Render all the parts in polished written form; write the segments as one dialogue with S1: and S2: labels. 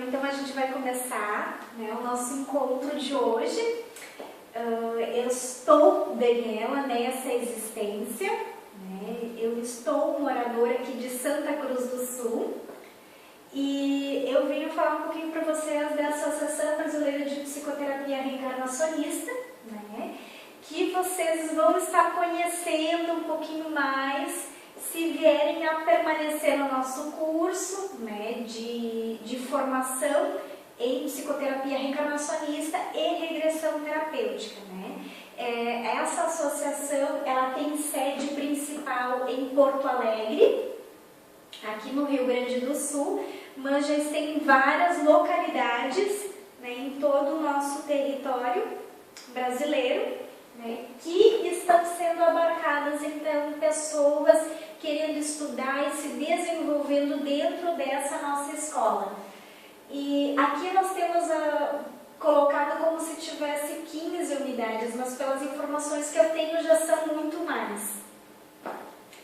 S1: Então a gente vai começar, né, o nosso encontro de hoje. Eu estou Daniela nessa existência, né? Eu estou moradora aqui de Santa Cruz do Sul e eu venho falar um pouquinho para vocês da Associação Brasileira de Psicoterapia Reencarnacionista, né? Que vocês vão estar conhecendo um pouquinho mais se vierem a permanecer no nosso curso, né, de formação em psicoterapia reencarnacionista e regressão terapêutica, né? Essa associação, ela tem sede principal em Porto Alegre, aqui no Rio Grande do Sul, mas já tem várias localidades, né, em todo o nosso território brasileiro, né, que estão sendo abarcadas, então, pessoas querendo estudar e se desenvolvendo dentro dessa nossa escola. E aqui nós temos colocado como se tivesse 15 unidades, mas pelas informações que eu tenho já são muito mais.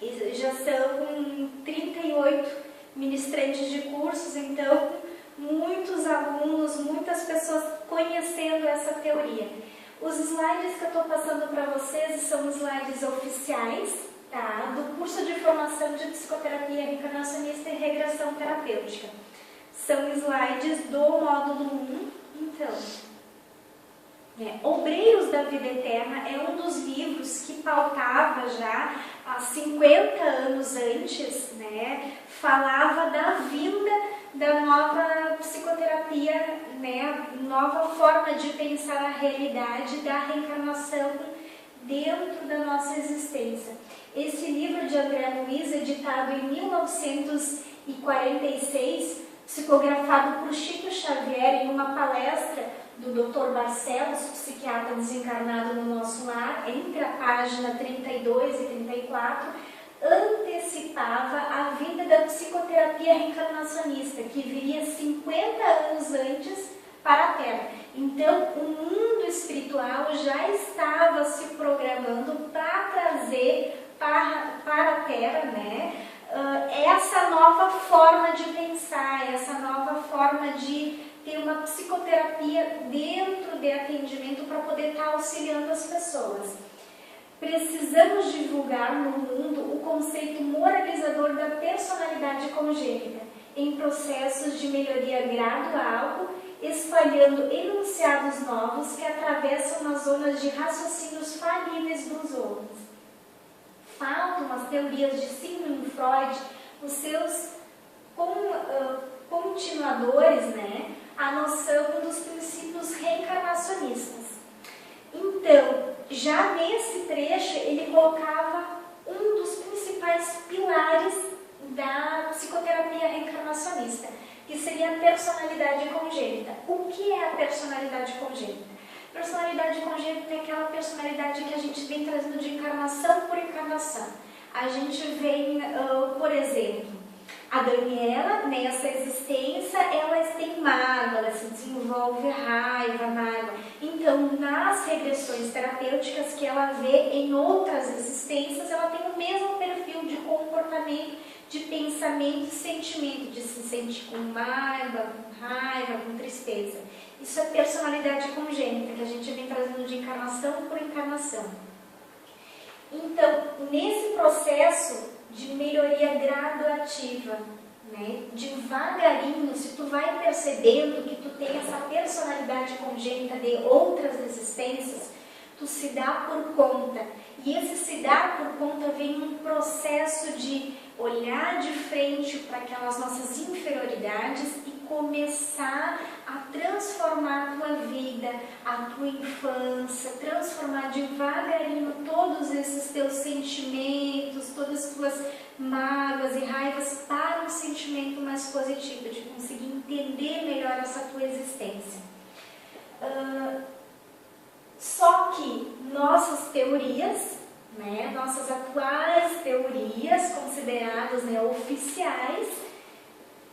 S1: E já são 38 ministrantes de cursos, então muitos alunos, muitas pessoas conhecendo essa teoria. Os slides que eu estou passando para vocês são slides oficiais, tá, do curso de formação de psicoterapia reencarnacionista e regressão terapêutica. São slides do módulo 1. Então, Obreiros da Vida Eterna é um dos livros que pautava já há 50 anos antes, né, falava da vinda da nova psicoterapia, né, nova forma de pensar a realidade da reencarnação dentro da nossa existência. Esse livro de André Luiz, editado em 1946, psicografado por Chico Xavier em uma palestra do Dr. Barcelos, psiquiatra desencarnado no nosso lar, entre a página 32 e 34, antecipava a vinda da psicoterapia reencarnacionista, que viria 50 anos antes para a Terra. Então, o mundo espiritual já estava se programando para trazer para a Terra, né, essa nova forma de pensar, essa nova forma de ter uma psicoterapia dentro de atendimento para poder estar auxiliando as pessoas. Precisamos divulgar no mundo o conceito moralizador da personalidade congênita, em processos de melhoria gradual, espalhando enunciados novos que atravessam as zonas de raciocínios falíveis dos homens. Faltam as teorias de Sigmund Freud, os seus continuadores, né, a noção dos princípios reencarnacionistas. Então, já nesse trecho, ele colocava um dos principais pilares da psicoterapia reencarnacionista, que seria a personalidade congênita. O que é a personalidade congênita? Personalidade congênita é aquela personalidade que a gente vem trazendo de encarnação por encarnação. A gente vem, por exemplo, a Daniela, nessa existência, ela tem mágoa, ela se desenvolve raiva, mágoa. Então, nas regressões terapêuticas que ela vê em outras existências, ela tem o mesmo perfil de comportamento, de pensamento e sentimento, de se sentir com mágoa, com raiva, com tristeza. Isso é personalidade congênita, que a gente vem trazendo de encarnação por encarnação. Então, nesse processo de melhoria graduativa, né, devagarinho, se tu vai percebendo que tu tem essa personalidade congênita de outras existências, tu se dá por conta. E esse se dar por conta vem um processo de olhar de frente para aquelas nossas inferioridades e começar a transformar a tua vida, a tua infância, transformar devagarinho todos esses teus sentimentos, todas as tuas mágoas e raivas para um sentimento mais positivo, de conseguir entender melhor essa tua existência. Só que nossas teorias, né, nossas atuais teorias consideradas, né, oficiais,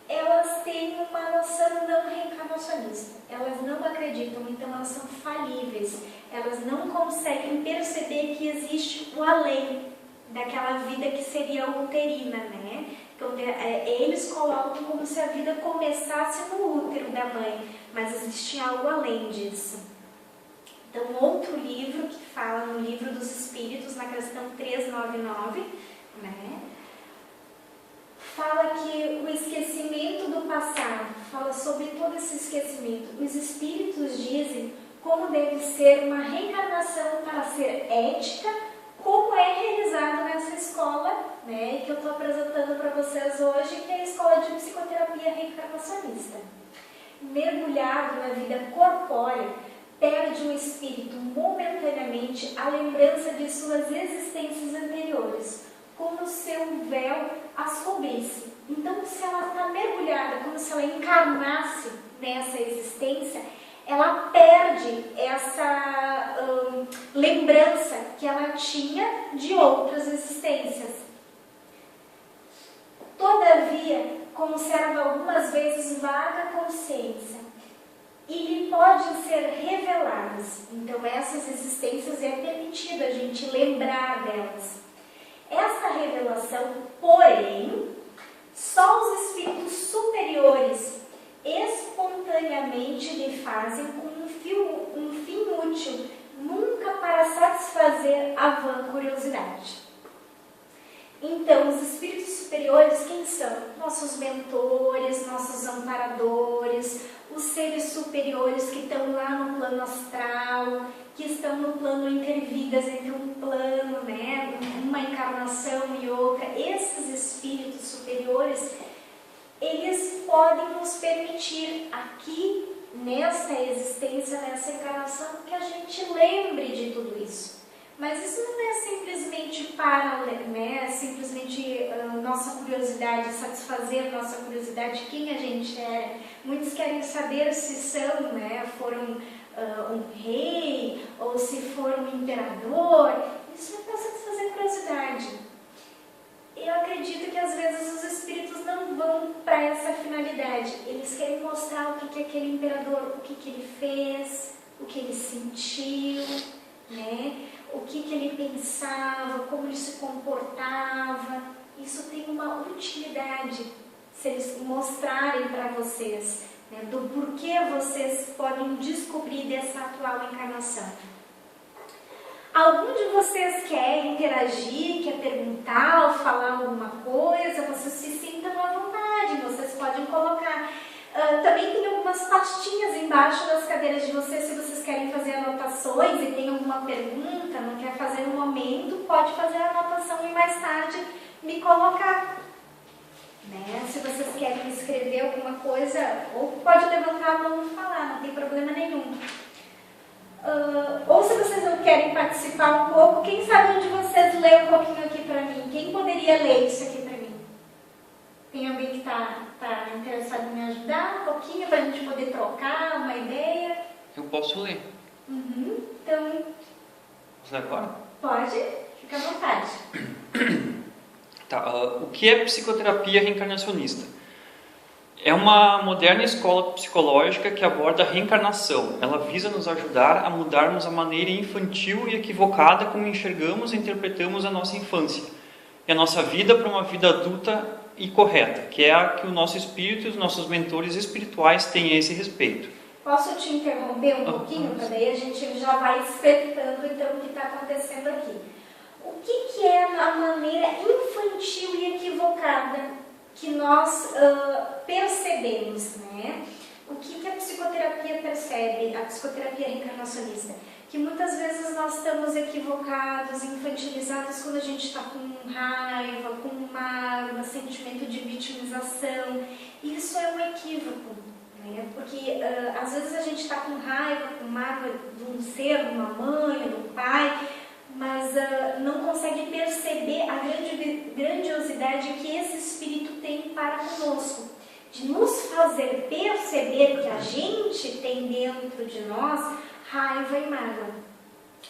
S1: elas têm uma noção não reencarnacionista. Elas não acreditam, então elas são falíveis. Elas não conseguem perceber que existe o além daquela vida que seria uterina, né? Então, eles colocam como se a vida começasse no útero da mãe, mas existe algo além disso. Então, outro livro que fala no Livro dos Espíritos, na questão 399, né? Fala que o esquecimento do passado, fala sobre todo esse esquecimento. Os espíritos dizem como deve ser uma reencarnação para ser ética, como é realizado nessa escola, né, que eu estou apresentando para vocês hoje, que é a Escola de Psicoterapia Reencarnacionista. Mergulhado na vida corpórea, perde o espírito momentaneamente a lembrança de suas existências anteriores, como se um véu as cobrisse. Então, se ela está mergulhada, como se ela encarnasse nessa existência, ela perde essa lembrança que ela tinha de outras existências. Todavia, conserva algumas vezes vaga consciência e lhe podem ser reveladas. Então, essas existências é permitido a gente lembrar delas. Essa revelação, porém, só os espíritos superiores espontaneamente lhe fazem com um fim útil, nunca para satisfazer a vã curiosidade. Então, os espíritos superiores, quem são? Nossos mentores, nossos amparadores, os seres superiores que estão lá no plano astral, que estão no plano intervidas entre um plano, né, uma encarnação e outra. Esses espíritos superiores, eles podem nos permitir aqui, nesta existência, nessa encarnação, que a gente lembre de tudo isso. Mas isso não é simplesmente para, né, simplesmente nossa curiosidade, satisfazer nossa curiosidade, quem a gente é. Muitos querem saber se são, né, foram um rei, ou se foram um imperador. Isso é para satisfazer curiosidade. Eu acredito que às vezes os espíritos não vão para essa finalidade. Eles querem mostrar o que aquele imperador, o que ele fez, o que ele sentiu, né? O que ele pensava, como ele se comportava. Isso tem uma utilidade se eles mostrarem para vocês, né, do porquê vocês podem descobrir dessa atual encarnação. Algum de vocês quer interagir, quer perguntar ou falar alguma coisa? Vocês se sintam à vontade, vocês podem colocar. Também tem algumas pastinhas embaixo das cadeiras de vocês, se vocês querem fazer anotações e tem alguma pergunta, não quer fazer no momento, pode fazer a anotação e mais tarde me colocar. Né? Se vocês querem escrever alguma coisa, ou pode levantar a mão e falar, não tem problema nenhum. Ou se vocês não querem participar um pouco, quem sabe um de vocês lê um pouquinho aqui para mim? Quem poderia ler isso aqui para mim? Tem alguém que está interessado em me ajudar um pouquinho para a gente poder trocar uma ideia?
S2: Eu posso ler.
S1: Então,
S2: Posso ler agora?
S1: pode, fica à vontade.
S2: Tá, o que é psicoterapia reencarnacionista? É uma moderna escola psicológica que aborda a reencarnação. Ela visa nos ajudar a mudarmos a maneira infantil e equivocada como enxergamos e interpretamos a nossa infância e a nossa vida para uma vida adulta e correta, que é a que o nosso espírito e os nossos mentores espirituais têm a esse respeito.
S1: Posso te interromper um pouquinho, para daí a gente já vai espetando então o que está acontecendo aqui. O que é a maneira infantil e equivocada que nós percebemos, né? O que a psicoterapia percebe, a psicoterapia reencarnacionista? Que muitas vezes nós estamos equivocados, infantilizados quando a gente está com raiva, com mágoa, sentimento de vitimização. Isso é um equívoco, né? Porque às vezes a gente está com raiva, com mágoa de um ser, de uma mãe, de um pai, mas não consegue perceber a grandiosidade que esse espírito tem para conosco, de nos fazer perceber que a gente tem dentro de nós raiva e mágoa.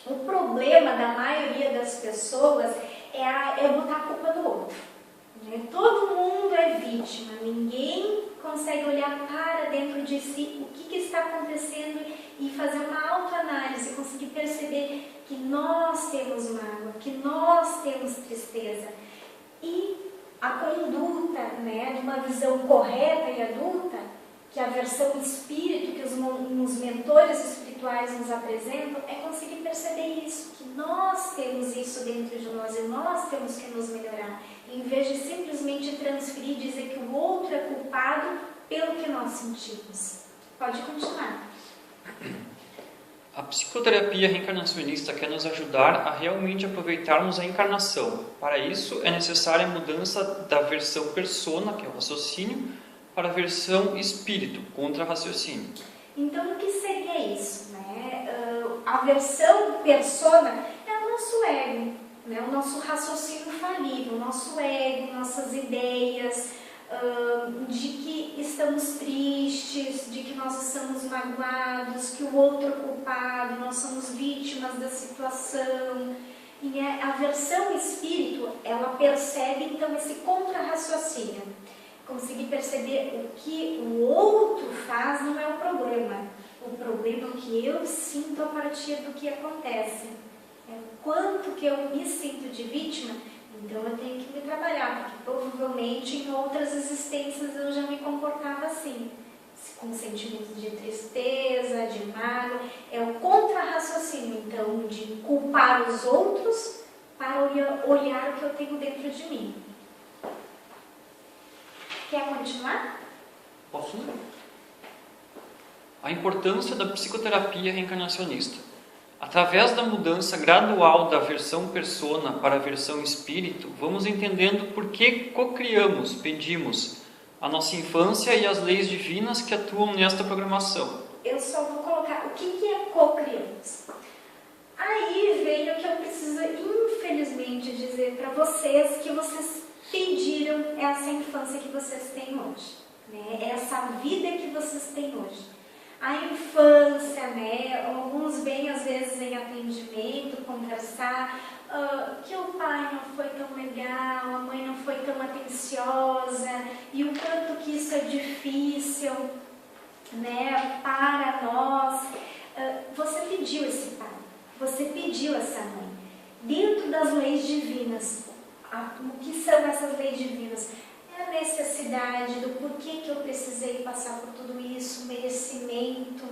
S1: O problema da maioria das pessoas é botar a culpa no outro, né? Todo mundo é vítima, ninguém consegue olhar para dentro de si o que está acontecendo e fazer uma autoanálise, conseguir perceber que nós temos mágoa, que nós temos tristeza. E a conduta, né, de uma visão correta e adulta, que a versão espírito que os mentores espirituais nos apresentam, é conseguir perceber isso, que nós temos isso dentro de nós e nós temos que nos melhorar, em vez de simplesmente transferir e dizer que o outro é culpado pelo que nós sentimos. Pode continuar.
S2: A psicoterapia reencarnacionista quer nos ajudar a realmente aproveitarmos a encarnação. Para isso, é necessária a mudança da versão persona, que é o raciocínio, para a versão espírito, contra-raciocínio.
S1: Então, o que seria isso, né? A versão persona é o nosso ego, né? O nosso raciocínio falível, o nosso ego, nossas ideias, de que estamos tristes, de que nós estamos magoados, que o outro é culpado, nós somos vítimas da situação. E a versão espírito, ela percebe então esse contra-raciocínio. Conseguir perceber o que o outro faz não é o problema. O problema é o que eu sinto a partir do que acontece. É o quanto que eu me sinto de vítima. Então eu tenho que me trabalhar, porque provavelmente em outras existências eu já me comportava assim, com sentimentos de tristeza, de mágoa. É o contra-raciocínio, então, de culpar os outros para olhar o que eu tenho dentro de mim. Quer continuar?
S2: Posso ler? A importância da psicoterapia reencarnacionista. Através da mudança gradual da versão persona para a versão espírito, vamos entendendo por que cocriamos, pedimos, a nossa infância e as leis divinas que atuam nesta programação.
S1: Eu só vou colocar o que é cocriamos. Aí vem o que eu preciso, infelizmente, dizer para vocês, que vocês pediram essa infância que vocês têm hoje, né? Essa vida que vocês têm hoje. A infância, né? Alguns vêm às vezes em atendimento, conversar, que o pai não foi tão legal, a mãe não foi tão atenciosa, e o quanto que isso é difícil, né, para nós. Você pediu esse pai, você pediu essa mãe. Dentro das leis divinas, o que são essas leis divinas? É a necessidade do porquê que eu precisei passar por tudo isso, merecimento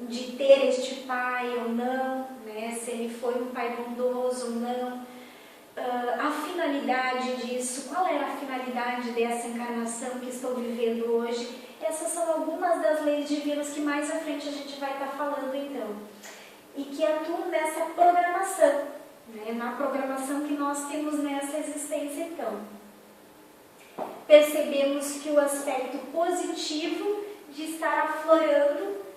S1: de ter este pai ou não, né? Se ele foi um pai bondoso ou não, a finalidade disso, qual era a finalidade dessa encarnação que estou vivendo hoje. Essas são algumas das leis divinas que mais à frente a gente vai estar falando então, e que atuam nessa programação, né? Na programação que nós temos nessa existência então. Percebemos que o aspecto positivo de estar aflorando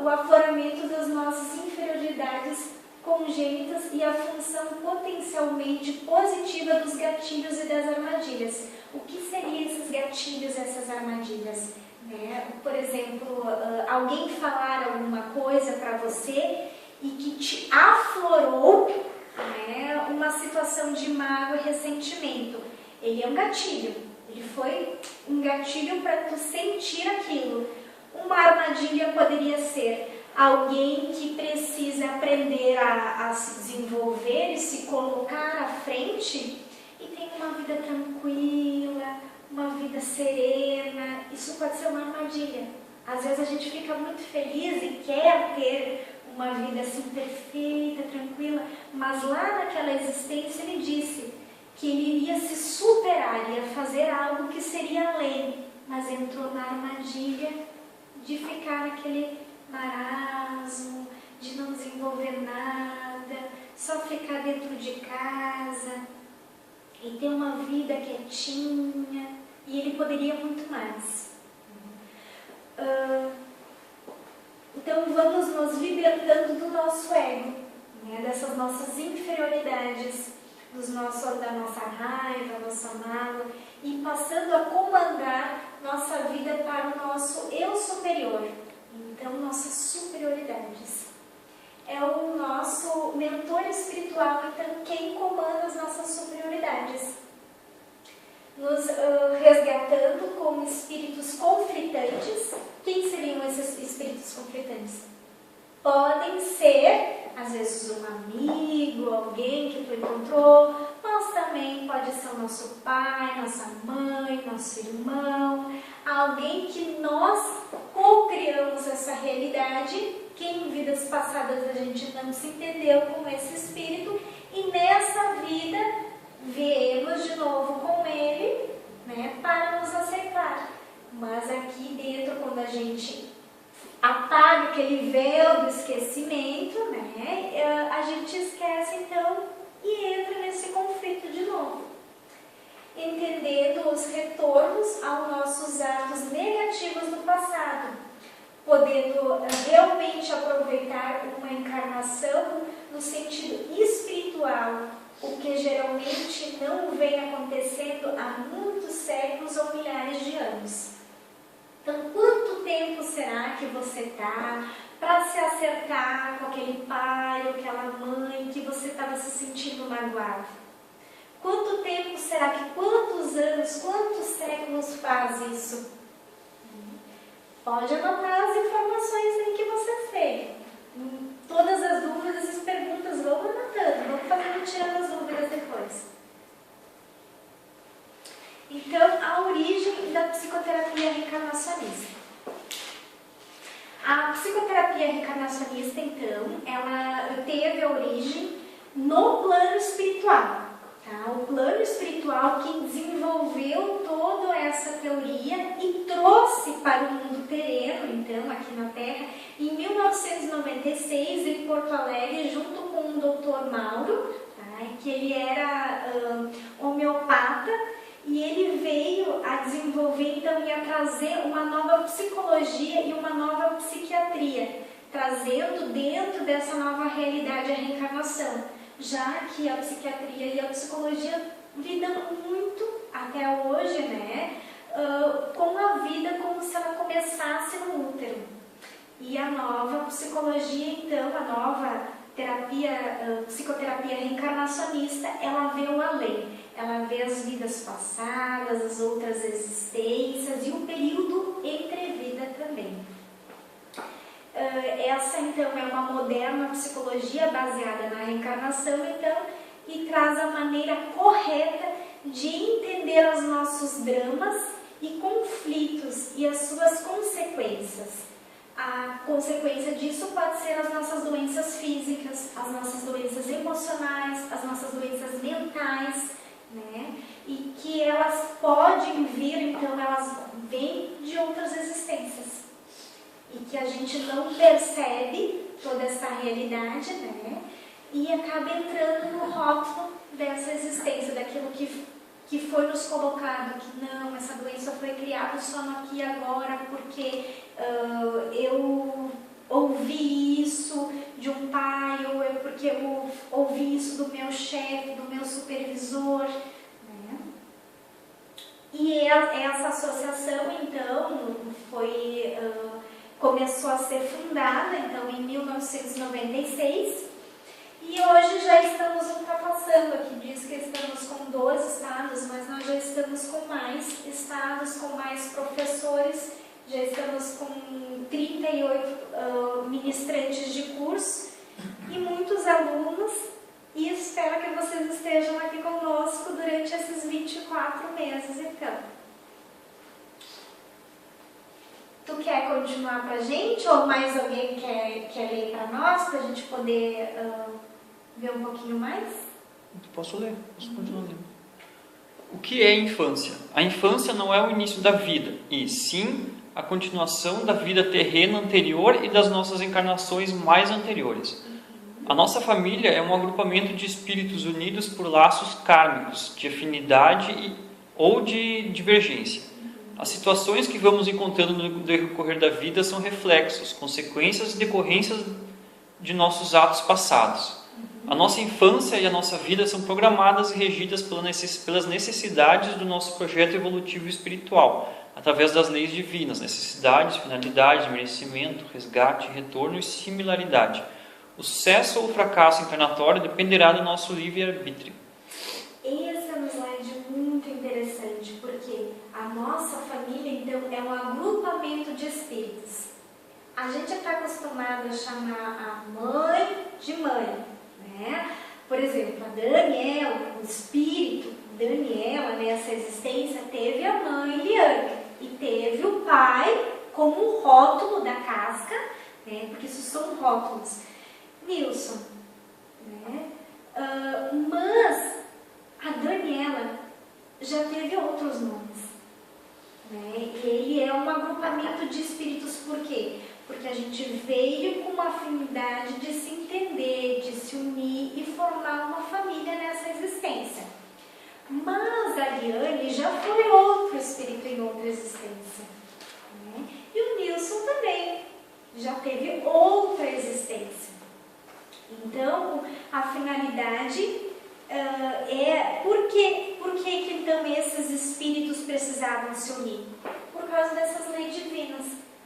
S1: o afloramento das nossas inferioridades congênitas e a função potencialmente positiva dos gatilhos e das armadilhas. O que seriam esses gatilhos e essas armadilhas? Né? Por exemplo, alguém falar alguma coisa para você e que te aflorou, né, uma situação de mágoa e ressentimento. Ele é um gatilho. Ele foi um gatilho para tu sentir aquilo. Uma armadilha poderia ser alguém que precisa aprender a se desenvolver e se colocar à frente e tem uma vida tranquila, uma vida serena. Isso pode ser uma armadilha. Às vezes a gente fica muito feliz e quer ter uma vida assim perfeita, tranquila, mas lá naquela existência ele disse que ele iria se superar, ia fazer algo que seria além, mas entrou na armadilha de ficar naquele marasmo, de não desenvolver nada, só ficar dentro de casa e ter uma vida quietinha, e ele poderia muito mais. Então vamos nos libertando do nosso ego, né, dessas nossas inferioridades, da nossa raiva, nossa mágoa, e passando a comandar nossa vida para o nosso eu superior. Então, nossas superioridades. É o nosso mentor espiritual, então, quem comanda as nossas superioridades. Nos resgatando como espíritos conflitantes. Quem seriam esses espíritos conflitantes? Podem ser, às vezes, um amigo, alguém que tu encontrou, mas também pode ser o nosso pai, nossa mãe, nosso irmão, alguém que nós co-criamos essa realidade, que em vidas passadas a gente não se entendeu com esse espírito, e nessa vida viemos de novo com ele, né, para nos aceitar. Mas aqui dentro, quando a gente apaga aquele véu do esquecimento, né, a gente esquece então e entra nesse conflito de novo. Entendendo os retornos aos nossos atos negativos do passado, podendo realmente aproveitar uma encarnação no sentido espiritual, o que geralmente não vem acontecendo há muitos séculos ou milhares de anos. Então, quanto tempo será que você está para se acertar com aquele pai ou aquela mãe que você estava se sentindo magoado? Quanto tempo será que, quantos anos, quantos séculos faz isso? Pode anotar as informações aí que você fez. Todas as dúvidas e perguntas, vamos anotando, vamos fazendo, tirando as dúvidas depois. Então, a origem da psicoterapia reencarnacionista. A psicoterapia reencarnacionista, então, ela teve a origem no plano espiritual. Tá? O plano espiritual que desenvolveu toda essa teoria e trouxe para o mundo terreno, então, aqui na Terra, em 1996, em Porto Alegre, junto com o Dr. Mauro, tá? Que ele era homeopata, e ele veio a desenvolver, então, e a trazer uma nova psicologia e uma nova psiquiatria, trazendo dentro dessa nova realidade a reencarnação, já que a psiquiatria e a psicologia lidam muito, até hoje, né, com a vida como se ela começasse no útero. E a nova psicologia, então, a nova psicoterapia reencarnacionista, ela vê o além. Ela vê as vidas passadas, as outras existências e o período entre vida também. Essa, então, é uma moderna psicologia baseada na reencarnação, então, e traz a maneira correta de entender os nossos dramas e conflitos e as suas consequências. A consequência disso pode ser as nossas doenças físicas, as nossas doenças emocionais, as nossas doenças mentais, né? E que elas podem vir, então, elas vêm de outras existências. E que a gente não percebe toda essa realidade, né? E acaba entrando no rótulo dessa existência, daquilo que foi nos colocado, que não, essa doença foi criada só no aqui e agora, porque eu ouvi isso de um pai, ou é porque eu ouvi isso do meu chefe, do meu supervisor, né? E essa associação, então, começou a ser fundada, então, em 1996, e hoje já estamos ultrapassando, aqui diz que estamos com 12 estados, mas nós já estamos com mais estados, com mais professores, já estamos com 38 ministrantes de curso e muitos alunos, e espero que vocês estejam aqui conosco durante esses 24 meses, então. Tu quer continuar pra gente, ou mais alguém quer ler para nós, para a gente poder ver um pouquinho mais?
S2: Posso ler, posso continuar lendo. O que é infância? A infância não é o início da vida, e sim a continuação da vida terrena anterior e das nossas encarnações mais anteriores. A nossa família é um agrupamento de espíritos unidos por laços kármicos, de afinidade ou de divergência. As situações que vamos encontrando no decorrer da vida são reflexos, consequências e decorrências de nossos atos passados. A nossa infância e a nossa vida são programadas e regidas pelas necessidades do nosso projeto evolutivo espiritual, através das leis divinas, necessidades, finalidade, merecimento, resgate, retorno e similaridade. O sucesso ou o fracasso encarnatório dependerá do nosso livre-arbítrio.
S1: Esse é um slide muito interessante, porque a nossa família, então, é um agrupamento de espíritos. A gente está acostumado a chamar a mãe de mãe, né? Por exemplo, a Daniel, espírito Daniela, nessa existência, teve a mãe Liane e teve o pai como um rótulo da casca, né? Porque isso são rótulos, Nilson, né? Mas a Daniela já teve outros nomes, né? E ele é um agrupamento de espíritos, por quê? Porque a gente veio com uma afinidade de se entender, de se unir e formar uma família nessa existência. Mas a Liane já foi outro espírito em outra existência, né? E o Nilson também já teve outra existência. Então, a finalidade por que então esses espíritos precisavam se unir? Por causa dessas leis divinas.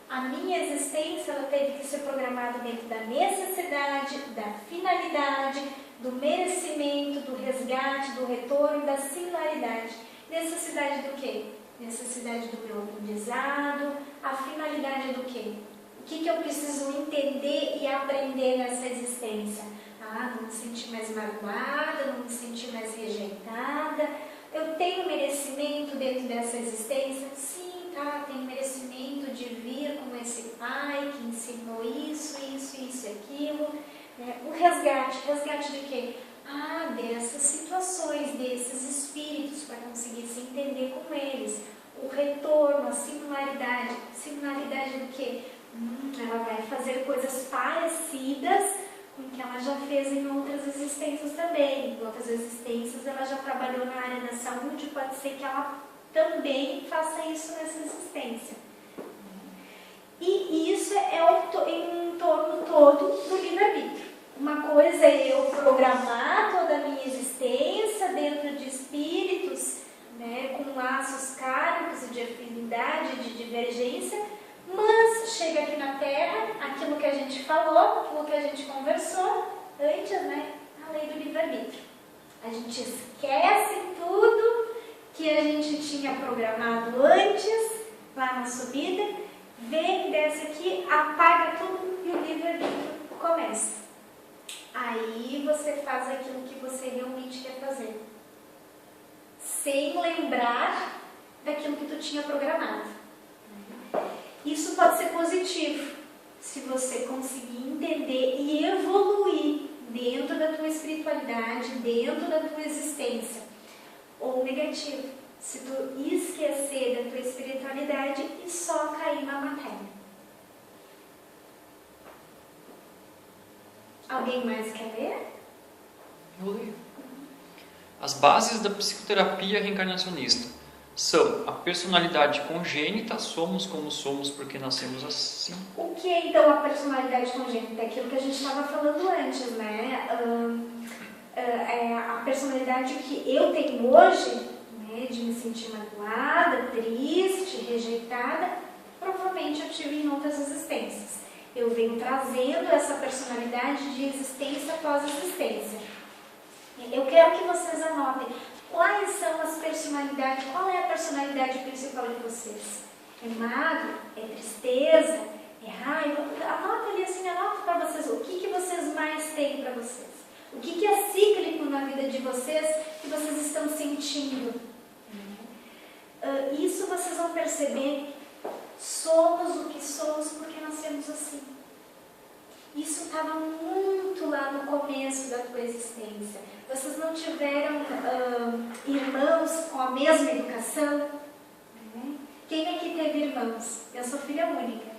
S1: A minha existência ela teve que ser programada dentro da necessidade, da finalidade, do merecimento, do resgate, do retorno e da singularidade. Necessidade do quê? Necessidade do meu aprendizado. A finalidade do quê? O que eu preciso entender e aprender nessa existência? Não me sentir mais magoada, não me sentir mais rejeitada. Eu tenho merecimento dentro dessa existência? Sim, tenho merecimento de vir como esse pai que ensinou isso e aquilo. O resgate de quê? Dessas situações, desses espíritos, para conseguir se entender com eles. O retorno, a singularidade. Singularidade do quê? Ela vai fazer coisas parecidas com o que ela já fez em outras existências também. Em outras existências ela já trabalhou na área da saúde, pode ser que ela também faça isso nessa existência. E isso é em torno todo do livre-arbítrio. Uma coisa é eu programar toda a minha existência dentro de espíritos, né, com laços kármicos de afinidade, de divergência, mas chega aqui na Terra, aquilo que a gente falou, aquilo que a gente conversou antes, né, a lei do livre-arbítrio. A gente esquece tudo que a gente tinha programado antes, lá na subida, vem, desce aqui, apaga tudo e o livre-arbítrio começa. Aí você faz aquilo que você realmente quer fazer, sem lembrar daquilo que tu tinha programado. Isso pode ser positivo, se você conseguir entender e evoluir dentro da tua espiritualidade, dentro da tua existência. Ou negativo, se tu esquecer da tua espiritualidade e só cair na matéria. Alguém mais quer ler?
S2: Eu leio. As bases da psicoterapia reencarnacionista são a personalidade congênita, somos como somos porque nascemos assim.
S1: O que é então a personalidade congênita? É aquilo que a gente estava falando antes, né? A personalidade que eu tenho hoje, né, de me sentir magoada, triste, rejeitada, provavelmente eu tive em outras existências. Eu venho trazendo essa personalidade de existência após existência. Eu quero que vocês anotem quais são as personalidades, qual é a personalidade principal de vocês. É mágoa? É tristeza? É raiva? Anota ali assim, anota para vocês o que vocês mais têm para vocês. O que é cíclico na vida de vocês que vocês estão sentindo. Isso vocês vão perceber. Somos o que somos porque nascemos assim. Isso estava muito lá no começo da tua existência. Vocês não tiveram irmãos com a mesma educação? Quem aqui teve irmãos? Eu sou filha única.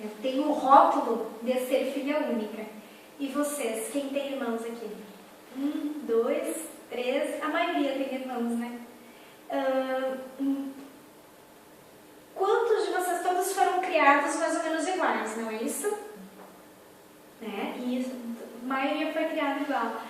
S1: Eu tenho o rótulo de ser filha única. E vocês? Quem tem irmãos aqui? 1, 2, 3. A maioria tem irmãos, né? Quantos de vocês todos foram criados mais ou menos iguais, não é isso? E a maioria foi criada igual.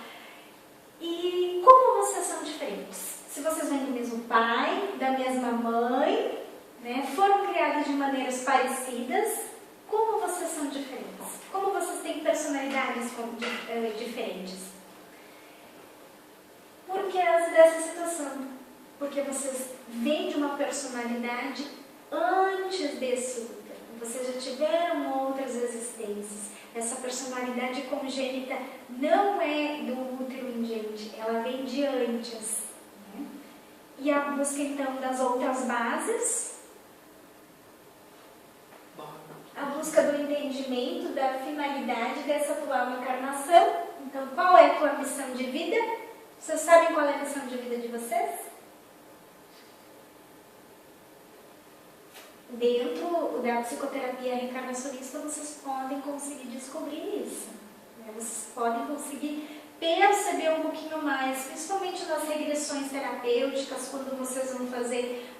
S1: E como vocês são diferentes? Se vocês vêm do mesmo pai, da mesma mãe, né, foram criados de maneiras parecidas, como vocês são diferentes? Como vocês têm personalidades diferentes? Por causa dessa situação. Porque vocês vêm de uma personalidade antes desse útero. Vocês já tiveram outras existências. Essa personalidade congênita não é do útero em diante, ela vem de antes. Né? E a busca, então, das outras bases, a busca do entendimento da finalidade dessa atual encarnação. Então, qual é a tua missão de vida? Vocês sabem qual é a missão de vida de vocês? Dentro da psicoterapia reencarnacionista, vocês podem conseguir descobrir isso. Né? Vocês podem conseguir perceber um pouquinho mais, principalmente nas regressões terapêuticas, quando vocês vão fazer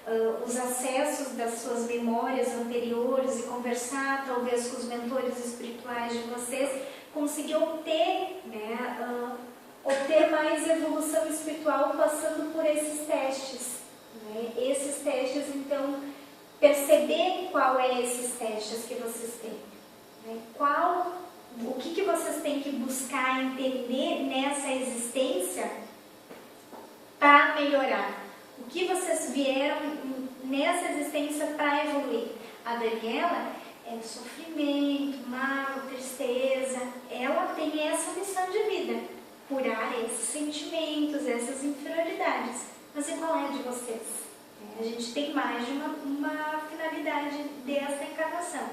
S1: os acessos das suas memórias anteriores e conversar, talvez, com os mentores espirituais de vocês, conseguir obter, né, obter mais evolução espiritual passando por esses testes. Né? Esses testes, então, perceber qual é esses testes que vocês têm. Né? O que vocês têm que buscar entender nessa existência para melhorar? O que vocês vieram nessa existência para evoluir? A Daniela é sofrimento, mal, tristeza. Ela tem essa missão de vida, curar esses sentimentos, essas inferioridades. Mas e qual é a de vocês? A gente tem mais de uma finalidade dessa encarnação.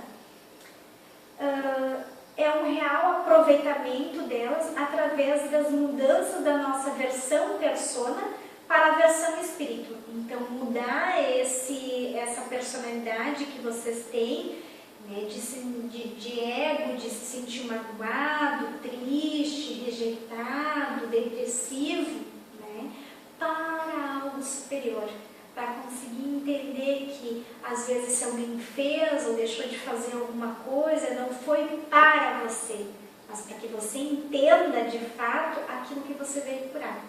S1: É um real aproveitamento delas através das mudanças da nossa versão persona para a versão espírito. Então, mudar essa personalidade que vocês têm, né, de ego, de se sentir magoado, triste, rejeitado, depressivo, né, para algo superior. Para conseguir entender que, às vezes, se alguém fez ou deixou de fazer alguma coisa, não foi para você, mas para que você entenda, de fato, aquilo que você veio curar.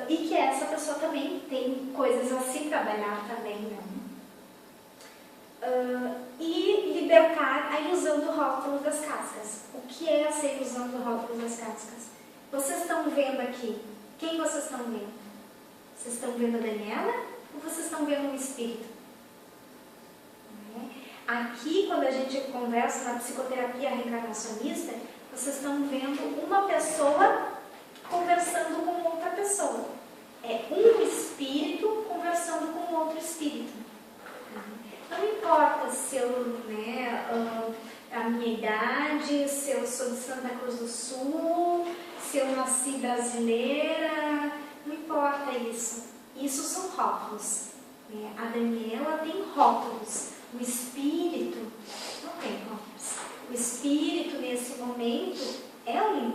S1: E que essa pessoa também tem coisas a se trabalhar também, né? E libertar a ilusão do rótulo das cascas. O que é essa ilusão do rótulo das cascas? Vocês estão vendo aqui? Quem vocês estão vendo? Vocês estão vendo a Daniela ou vocês estão vendo um espírito? Aqui, quando a gente conversa na psicoterapia reencarnacionista, vocês estão vendo uma pessoa conversando com outra pessoa. É um espírito conversando com outro espírito. Não importa se eu, a minha idade, se eu sou de Santa Cruz do Sul, se eu nasci brasileira, não importa isso. Isso são rótulos. A Daniela tem rótulos. O espírito não tem rótulos. O espírito, nesse momento, é um.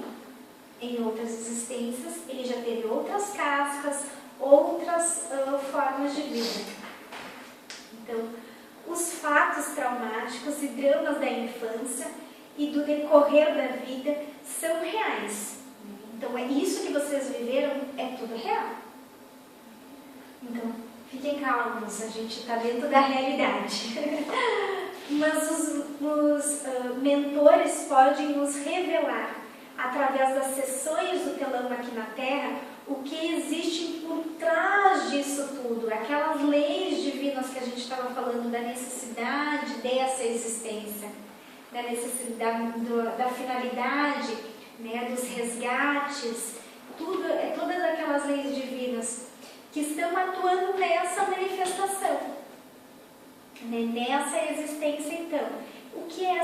S1: Em outras existências, ele já teve outras cascas, outras formas de vida. Então, os fatos traumáticos e dramas da infância e do decorrer da vida são reais. Então, é isso que vocês viveram, é tudo real. Então, fiquem calmos, a gente está dentro da realidade. Mas os mentores podem nos revelar, através das sessões do telão aqui na Terra, o que existe por trás disso tudo, aquelas leis divinas que a gente estava falando, da necessidade dessa existência, da necessidade da finalidade, né, dos resgates, todas aquelas leis divinas que estão atuando nessa manifestação, né, nessa existência. Então, o que é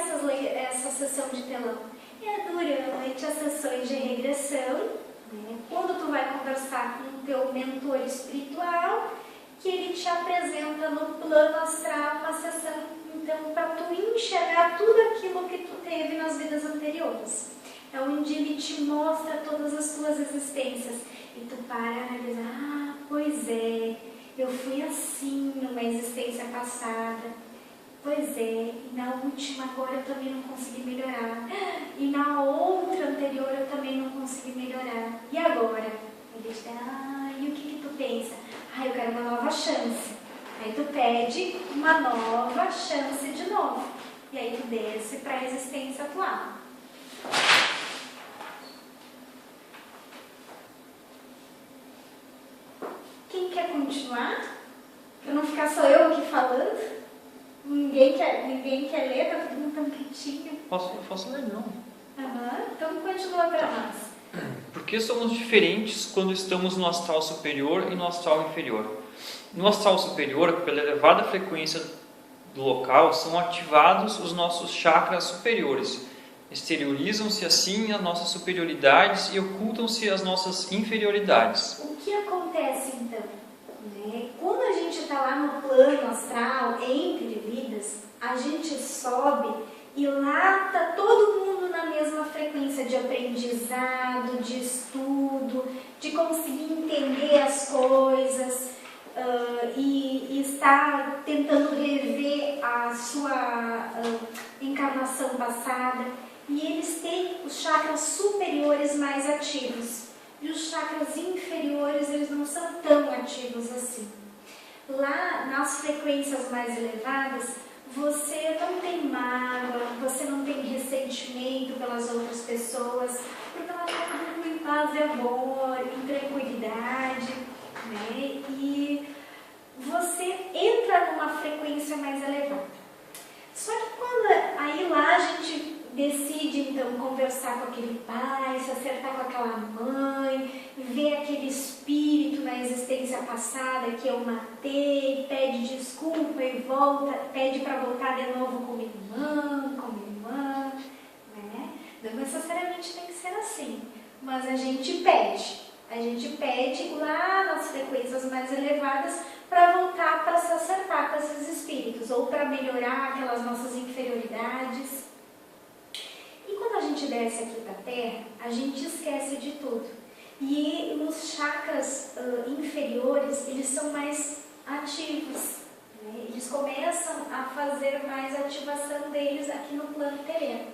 S1: essa sessão de telão? É durante as sessões de regressão, né, quando tu vai conversar com o teu mentor espiritual, que ele te apresenta no plano astral uma sessão, então, para tu enxergar tudo aquilo que tu teve nas vidas anteriores. É onde ele te mostra todas as tuas existências. E tu para e analisa, pois é, eu fui assim numa existência passada. Pois é, e na última agora eu também não consegui melhorar. E na outra anterior eu também não consegui melhorar. E agora? Ele diz, e o que tu pensa? Eu quero uma nova chance. Aí tu pede uma nova chance de novo. E aí tu desce para a existência atual. Quem quer continuar? Para não ficar só eu aqui falando? Ninguém quer ler, tá todo mundo tão quietinho.
S2: Posso ler, não.
S1: Então continua para nós.
S2: Por que somos diferentes quando estamos no astral superior e no astral inferior? No astral superior, pela elevada frequência do local, são ativados os nossos chakras superiores. Exteriorizam-se assim as nossas superioridades e ocultam-se as nossas inferioridades.
S1: O que acontece então? Quando a gente está lá no plano astral, entre vidas, a gente sobe e lá está todo mundo na mesma frequência de aprendizado, de estudo, de conseguir entender as coisas e estar tentando rever a sua encarnação passada. E eles têm os chakras superiores mais ativos. E os chakras inferiores, eles não são tão ativos assim. Lá, nas frequências mais elevadas, você não tem mágoa, você não tem ressentimento pelas outras pessoas, porque ela está tudo em paz e amor, em tranquilidade, né? E você entra numa frequência mais elevada. Só que quando aí lá a gente decide então conversar com aquele pai, se acertar com aquela mãe, ver aquele espírito na existência passada que eu matei, pede desculpa e volta, pede para voltar de novo como irmã, né? Não necessariamente tem que ser assim, mas a gente pede lá nas frequências mais elevadas para voltar para se acertar com esses espíritos ou para melhorar aquelas nossas inferioridades. E quando a gente desce aqui para a Terra, a gente esquece de tudo. E os chakras inferiores, eles são mais ativos, né? Eles começam a fazer mais ativação deles aqui no plano terreno.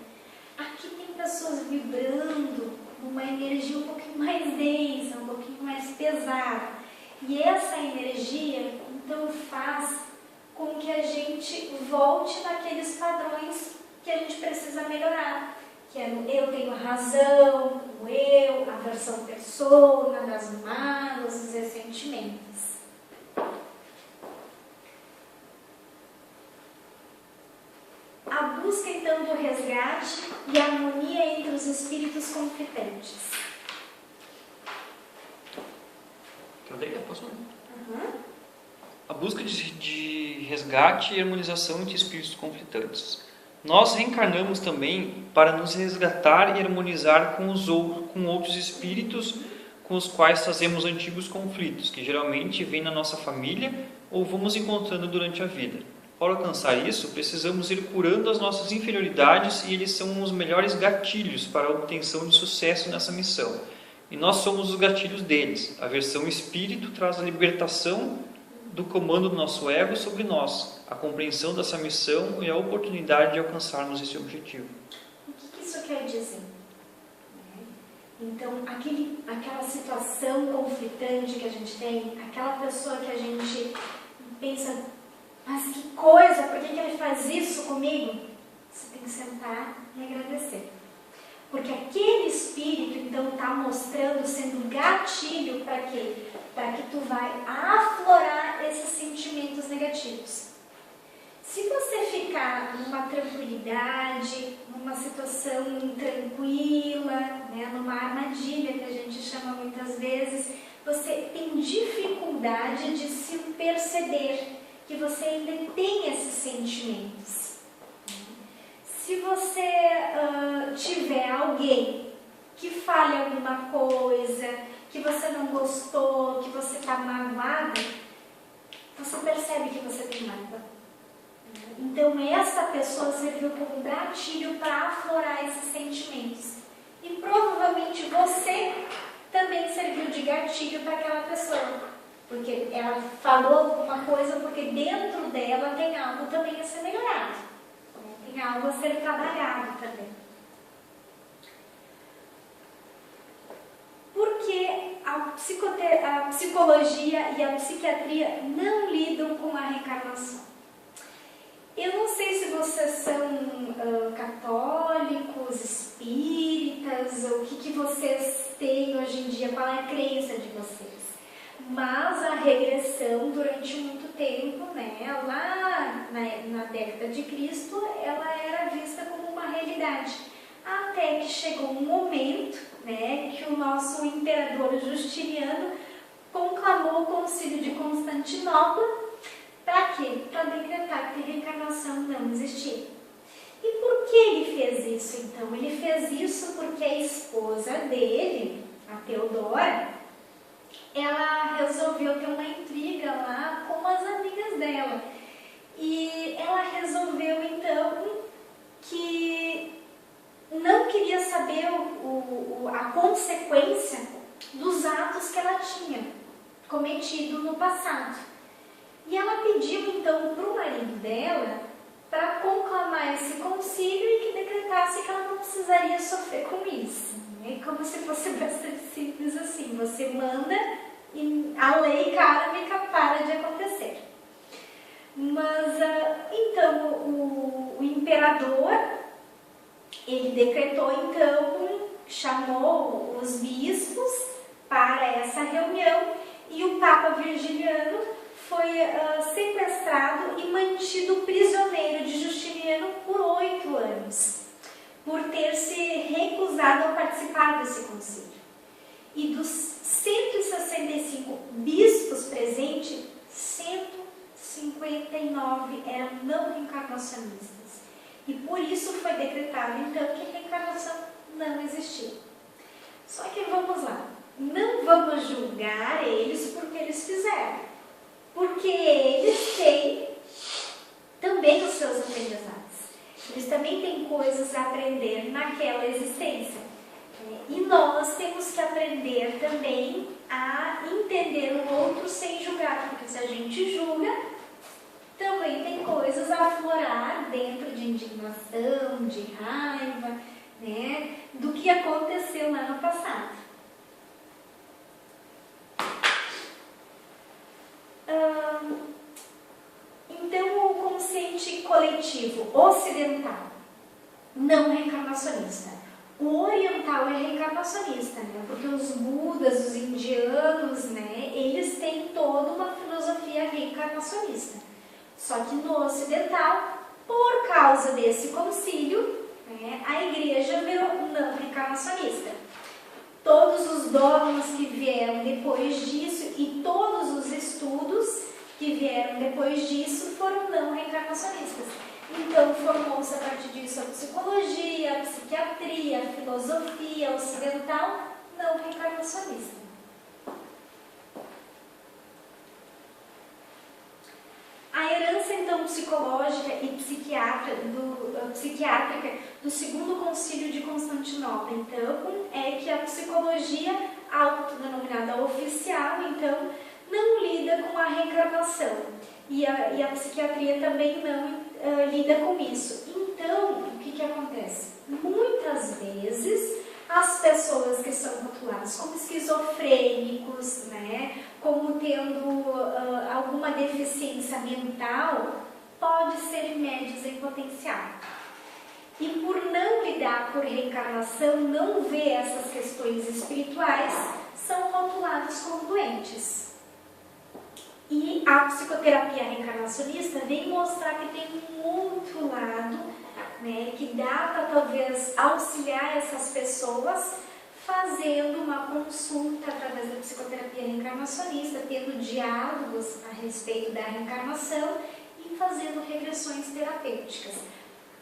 S1: Aqui tem pessoas vibrando numa energia um pouquinho mais densa, um pouquinho mais pesada. E essa energia, então, faz com que a gente volte naqueles padrões que a gente precisa melhorar. Que é no eu tenho razão, o eu, a versão persona, das mágoas, os ressentimentos. A busca então do resgate e a harmonia entre os espíritos conflitantes.
S2: Posso? A busca de resgate e harmonização entre espíritos conflitantes. Nós reencarnamos também para nos resgatar e harmonizar com outros espíritos com os quais trazemos antigos conflitos, que geralmente vêm na nossa família ou vamos encontrando durante a vida. Para alcançar isso, precisamos ir curando as nossas inferioridades e eles são os melhores gatilhos para a obtenção de sucesso nessa missão. E nós somos os gatilhos deles. A versão espírito traz a libertação do comando do nosso ego sobre nós, a compreensão dessa missão e a oportunidade de alcançarmos esse objetivo.
S1: O que isso quer dizer? Então, aquela situação conflitante que a gente tem, aquela pessoa que a gente pensa, mas que coisa, por que ele faz isso comigo? Você tem que sentar e agradecer. Porque aquele espírito, então, está mostrando, sendo gatilho para quê? Para que tu vai aflorar esses sentimentos negativos. Se você ficar numa tranquilidade, numa situação tranquila, né, numa armadilha que a gente chama muitas vezes, você tem dificuldade de se perceber que você ainda tem esses sentimentos. Se você tiver alguém que fale alguma coisa, que você não gostou, que você está magoada, você percebe que você tem mágoa. Então essa pessoa serviu como gatilho para aflorar esses sentimentos. E provavelmente você também serviu de gatilho para aquela pessoa. Porque ela falou alguma coisa, porque dentro dela tem algo também a ser melhorado. Tem algo a ser trabalhado também. Porque a psicologia e a psiquiatria não lidam com a reencarnação. Eu não sei se vocês são católicos, espíritas, ou o que vocês têm hoje em dia, qual é a crença de vocês. Mas a regressão durante muito tempo, né, lá na década de Cristo, ela era vista como uma realidade. Até que chegou um momento, né, que o nosso imperador Justiniano conclamou o Concílio de Constantinopla. Para quê? Para decretar que a reencarnação não existia. E por que ele fez isso, então? Ele fez isso porque a esposa dele, a Teodora, ela resolveu ter uma intriga lá com as amigas dela. E ela resolveu, então, que não queria saber a consequência dos atos que ela tinha cometido no passado. E ela pediu, então, para o marido dela para conclamar esse concílio e que decretasse que ela não precisaria sofrer com isso. É como se fosse bastante simples assim. Você manda e a lei kármica para de acontecer. Mas, então, o imperador, ele decretou, então, chamou os bispos para essa reunião e o Papa Virgiliano foi sequestrado e mantido prisioneiro de Justiniano por 8 anos, por ter se recusado a participar desse concílio. E dos 165 bispos presentes, 159 eram não reencarnacionistas. E por isso foi decretado, então, que a reencarnação não existia. Só que vamos lá, não vamos julgar eles porque eles fizeram. Porque eles têm também os seus aprendizados. Eles também têm coisas a aprender naquela existência. E nós temos que aprender também a entender o outro sem julgar. Porque se a gente julga, também tem coisas a aflorar dentro de indignação, de raiva, né, do que aconteceu lá no passado. Então, o consciente coletivo ocidental, não reencarnacionista. O oriental é reencarnacionista, né? Porque os budas, os indianos, né, eles têm toda uma filosofia reencarnacionista. Só que no ocidental, por causa desse concílio, né, a igreja virou não reencarnacionista. Todos os dogmas que vieram depois disso e todos os estudos que vieram depois disso foram não reencarnacionistas. Então, formou-se a partir disso a psicologia, a psiquiatria, a filosofia ocidental não reencarnacionista. A herança, então, psicológica e psiquiátrica do segundo concílio de Constantinopla, então, é que a psicologia autodenominada oficial, então, não lida com a reencarnação. E a psiquiatria também não lida com isso. Então, o que acontece? Muitas vezes, as pessoas que são rotuladas como esquizofrênicos, né, como tendo alguma deficiência mental, pode ser médios em potencial. E por não lidar por reencarnação, não ver essas questões espirituais, são rotulados como doentes. E a psicoterapia reencarnacionista vem mostrar que tem um outro lado, né, que dá para talvez auxiliar essas pessoas fazendo uma consulta através da psicoterapia reencarnacionista, tendo diálogos a respeito da reencarnação e fazendo regressões terapêuticas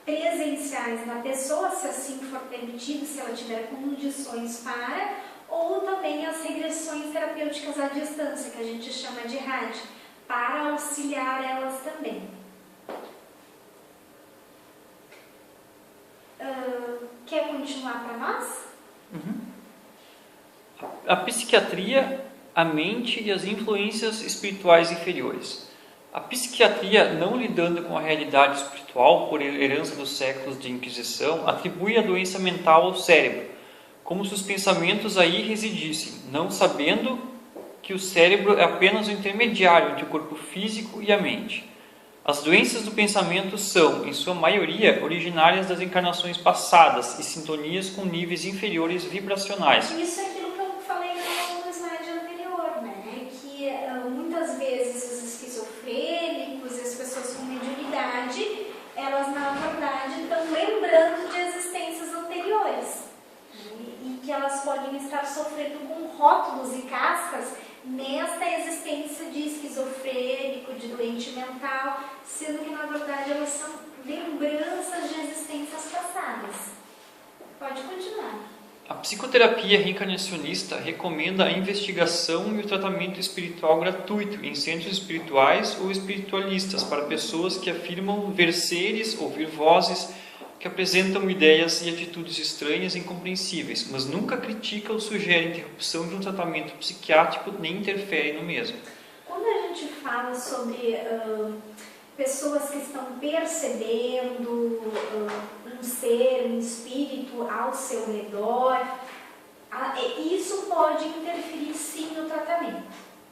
S1: presenciais na pessoa, se assim for permitido, se ela tiver condições para, ou também as regressões terapêuticas à distância, que a gente chama de RAD, para auxiliar elas também. Quer continuar para nós?
S2: Uhum. A psiquiatria, a mente e as influências espirituais inferiores. A psiquiatria, não lidando com a realidade espiritual por herança dos séculos de Inquisição, atribui a doença mental ao cérebro, como se os pensamentos aí residissem, não sabendo que o cérebro é apenas o intermediário entre o corpo físico e a mente. As doenças do pensamento são, em sua maioria, originárias das encarnações passadas e sintonias com níveis inferiores vibracionais.
S1: Isso é aquilo que eu falei no slide anterior, né? Que muitas vezes os esquizofrênicos e as pessoas com mediunidade, lembrando de existências anteriores, e que elas podem estar sofrendo com rótulos e cascas nesta existência de esquizofrênico, de doente mental, sendo que na verdade elas são lembranças de existências passadas. Pode continuar.
S2: A psicoterapia reencarnacionista recomenda a investigação e o tratamento espiritual gratuito em centros espirituais ou espiritualistas para pessoas que afirmam ver seres, ouvir vozes, que apresentam ideias e atitudes estranhas e incompreensíveis, mas nunca critica ou sugere a interrupção de um tratamento psiquiátrico nem interfere no mesmo.
S1: Quando a gente fala sobre pessoas que estão percebendo um ser, um espírito ao seu redor, isso pode interferir sim no tratamento,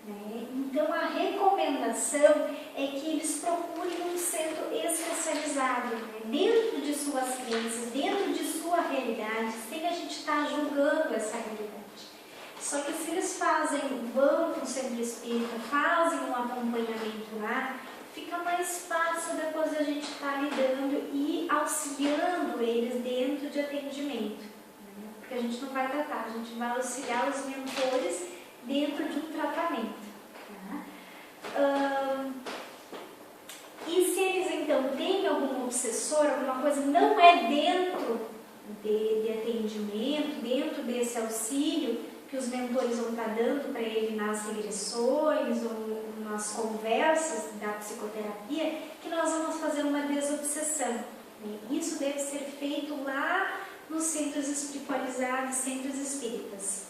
S1: né? Então a recomendação é que eles procurem um centro especializado, né? Dentro de suas crenças, dentro de sua realidade, sem a gente estar julgando essa realidade. Só que se eles vão para o centro espírita, fazem um acompanhamento lá, fica mais fácil depois a gente estar lidando e auxiliando eles dentro de atendimento, né? Porque a gente não vai tratar, a gente vai auxiliar os mentores dentro de um tratamento, né? E se eles então têm algum obsessor, alguma coisa, não é dentro de atendimento, dentro desse auxílio que os mentores vão estar dando para ele nas regressões ou nas conversas da psicoterapia, que nós vamos fazer uma desobsessão, né? Isso deve ser feito lá nos centros espiritualizados, centros espíritas.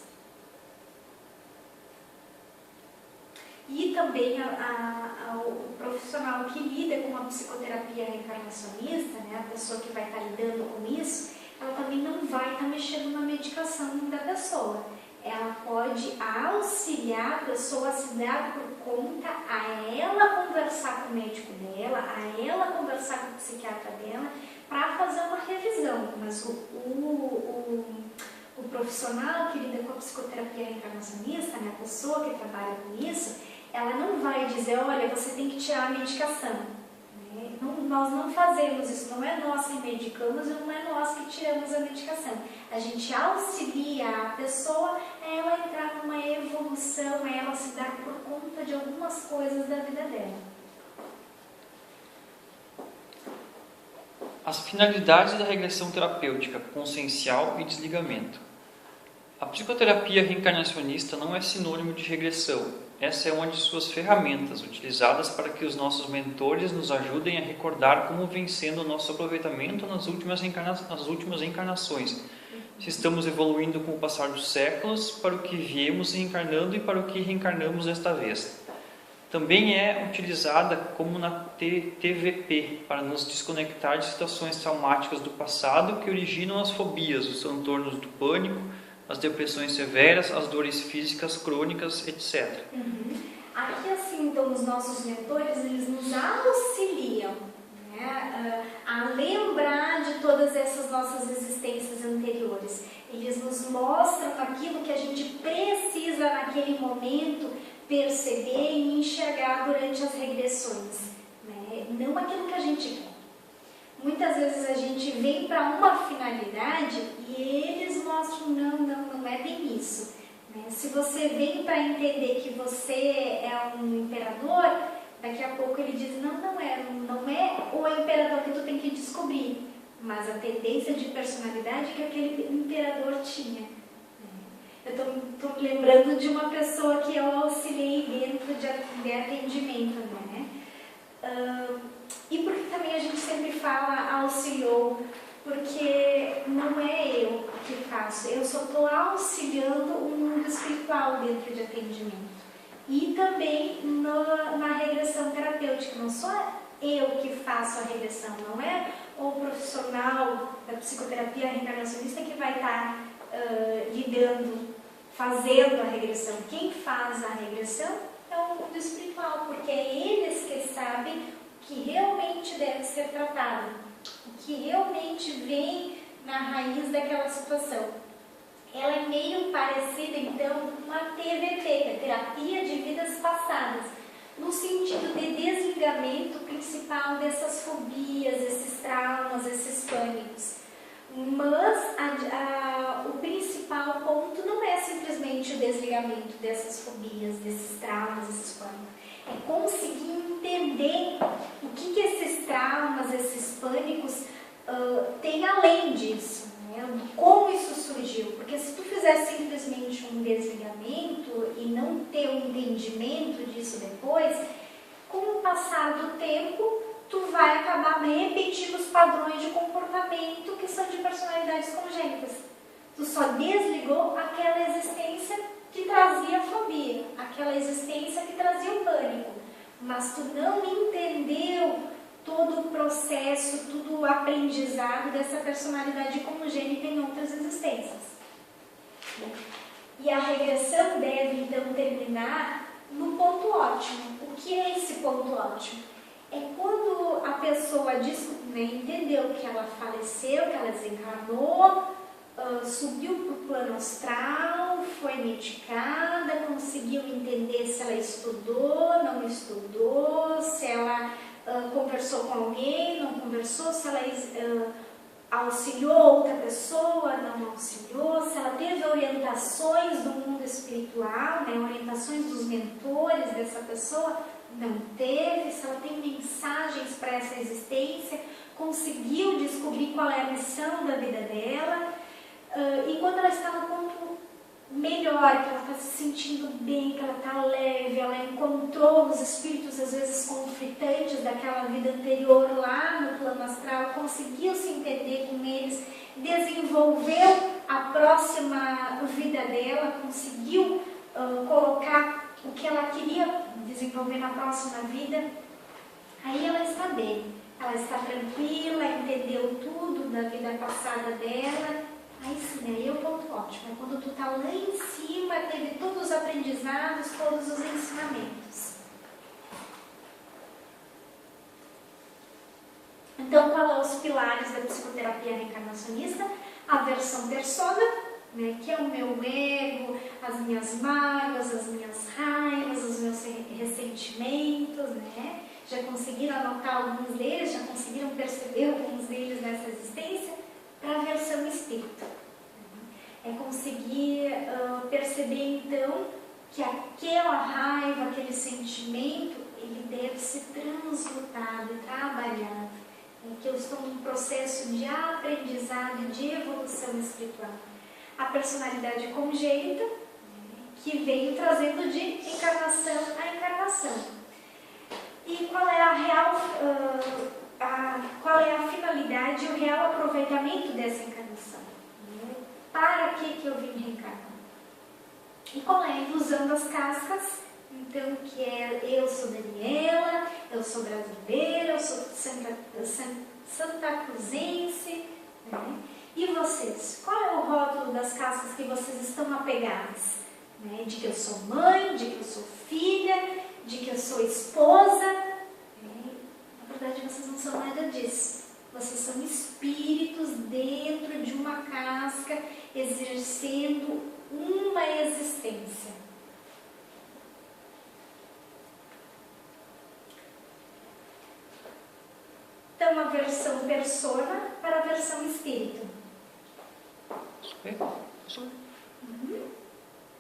S1: E também o profissional que lida com a psicoterapia reencarnacionista, né, a pessoa que vai estar lidando com isso, ela também não vai estar mexendo na medicação da pessoa. Ela pode auxiliar a pessoa a se dar por conta, a ela conversar com o médico dela, a ela conversar com o psiquiatra dela, para fazer uma revisão. Mas o profissional que lida com a psicoterapia reencarnacionista, né, a pessoa que trabalha com isso, ela não vai dizer, olha, você tem que tirar a medicação. Né? Nós não fazemos isso, não é nós que medicamos e não é nós que tiramos a medicação. A gente auxilia a pessoa a ela entrar numa evolução, a ela se dar por conta de algumas coisas da vida dela.
S2: As finalidades da regressão terapêutica, consciencial e desligamento. A psicoterapia reencarnacionista não é sinônimo de regressão. Essa é uma de suas ferramentas, utilizadas para que os nossos mentores nos ajudem a recordar como vem sendo o nosso aproveitamento nas últimas encarnações. Se estamos evoluindo com o passar dos séculos para o que viemos reencarnando e para o que reencarnamos desta vez. Também é utilizada como na TVP, para nos desconectar de situações traumáticas do passado que originam as fobias, os transtornos do pânico, as depressões severas, as dores físicas crônicas, etc.
S1: Aqui, assim, então, os nossos mentores, eles nos auxiliam, né, a lembrar de todas essas nossas existências anteriores. Eles nos mostram aquilo que a gente precisa, naquele momento, perceber e enxergar durante as regressões, né? Não aquilo que a gente quer. Muitas vezes a gente vem para uma finalidade e eles mostram, não é bem isso. Né? Se você vem para entender que você é um imperador, daqui a pouco ele diz, não é o imperador que tu tem que descobrir, mas a tendência de personalidade que aquele imperador tinha. Eu estou me lembrando de uma pessoa que eu auxiliei dentro de atendimento, né? E porque também a gente sempre fala auxiliou, porque não é eu que faço, eu só estou auxiliando o mundo espiritual dentro de atendimento. E também na regressão terapêutica, não sou eu que faço a regressão, não é o profissional da psicoterapia reencarnacionista que vai estar fazendo a regressão. Quem faz a regressão é o mundo espiritual, porque é eles que sabem o que realmente deve ser tratado, o que realmente vem na raiz daquela situação. Ela é meio parecida, então, com uma TVP, que é Terapia de Vidas Passadas, no sentido de desligamento principal dessas fobias, esses traumas, esses pânicos. Mas o principal ponto não é simplesmente o desligamento dessas fobias, desses traumas, esses pânicos. É conseguir entender o que esses traumas, esses pânicos têm além disso, né? Como isso surgiu. Porque se tu fizer simplesmente um desligamento e não ter um entendimento disso depois, com o passar do tempo, tu vai acabar repetindo os padrões de comportamento que são de personalidades congênitas. Tu só desligou aquela existência que trazia fobia, aquela existência que trazia o pânico, mas tu não entendeu todo o processo, todo o aprendizado dessa personalidade congênita em outras existências. E a regressão deve então terminar no ponto ótimo. O que é esse ponto ótimo? É quando a pessoa entendeu que ela faleceu, que ela desencarnou, subiu para o plano astral, foi medicada, conseguiu entender se ela estudou, não estudou, se ela conversou com alguém, não conversou, se ela auxiliou outra pessoa, não auxiliou, se ela teve orientações do mundo espiritual, né, orientações dos mentores dessa pessoa, não teve, se ela tem mensagens para essa existência, conseguiu descobrir qual é a missão da vida dela, e quando ela está no ponto melhor, que ela está se sentindo bem, que ela está leve, ela encontrou os espíritos às vezes conflitantes daquela vida anterior lá no plano astral, conseguiu se entender com eles, desenvolveu a próxima vida dela, conseguiu colocar o que ela queria desenvolver na próxima vida, aí ela está bem, ela está tranquila, entendeu tudo da vida passada dela. Aí sim, aí é o ponto ótimo, é quando tu está lá em cima, teve todos os aprendizados, todos os ensinamentos. Então, qual são os pilares da psicoterapia reencarnacionista? A versão persona, né, que é o meu ego, as minhas mágoas, as minhas raivas, os meus ressentimentos, né? Já conseguiram anotar alguns deles, já conseguiram perceber alguns deles nessa existência? Para a versão espírito. É conseguir perceber, então, que aquela raiva, aquele sentimento, ele deve ser transmutado e trabalhado. Que eu estou num processo de aprendizado, de evolução espiritual. A personalidade congênita, que veio trazendo de encarnação a encarnação. E qual é a real... qual é a finalidade e o real aproveitamento dessa encarnação? Para que eu vim reencarnar? E qual é a ilusão das cascas? Então, que é eu sou Daniela, eu sou brasileira, eu sou Santa Cruzense, né? E vocês? Qual é o rótulo das cascas que vocês estão apegados? Né? De que eu sou mãe, de que eu sou filha, de que eu sou esposa. Na verdade, vocês não são nada disso. Vocês são espíritos dentro de uma casca, exercendo uma existência. Então, a versão persona para a versão espírito.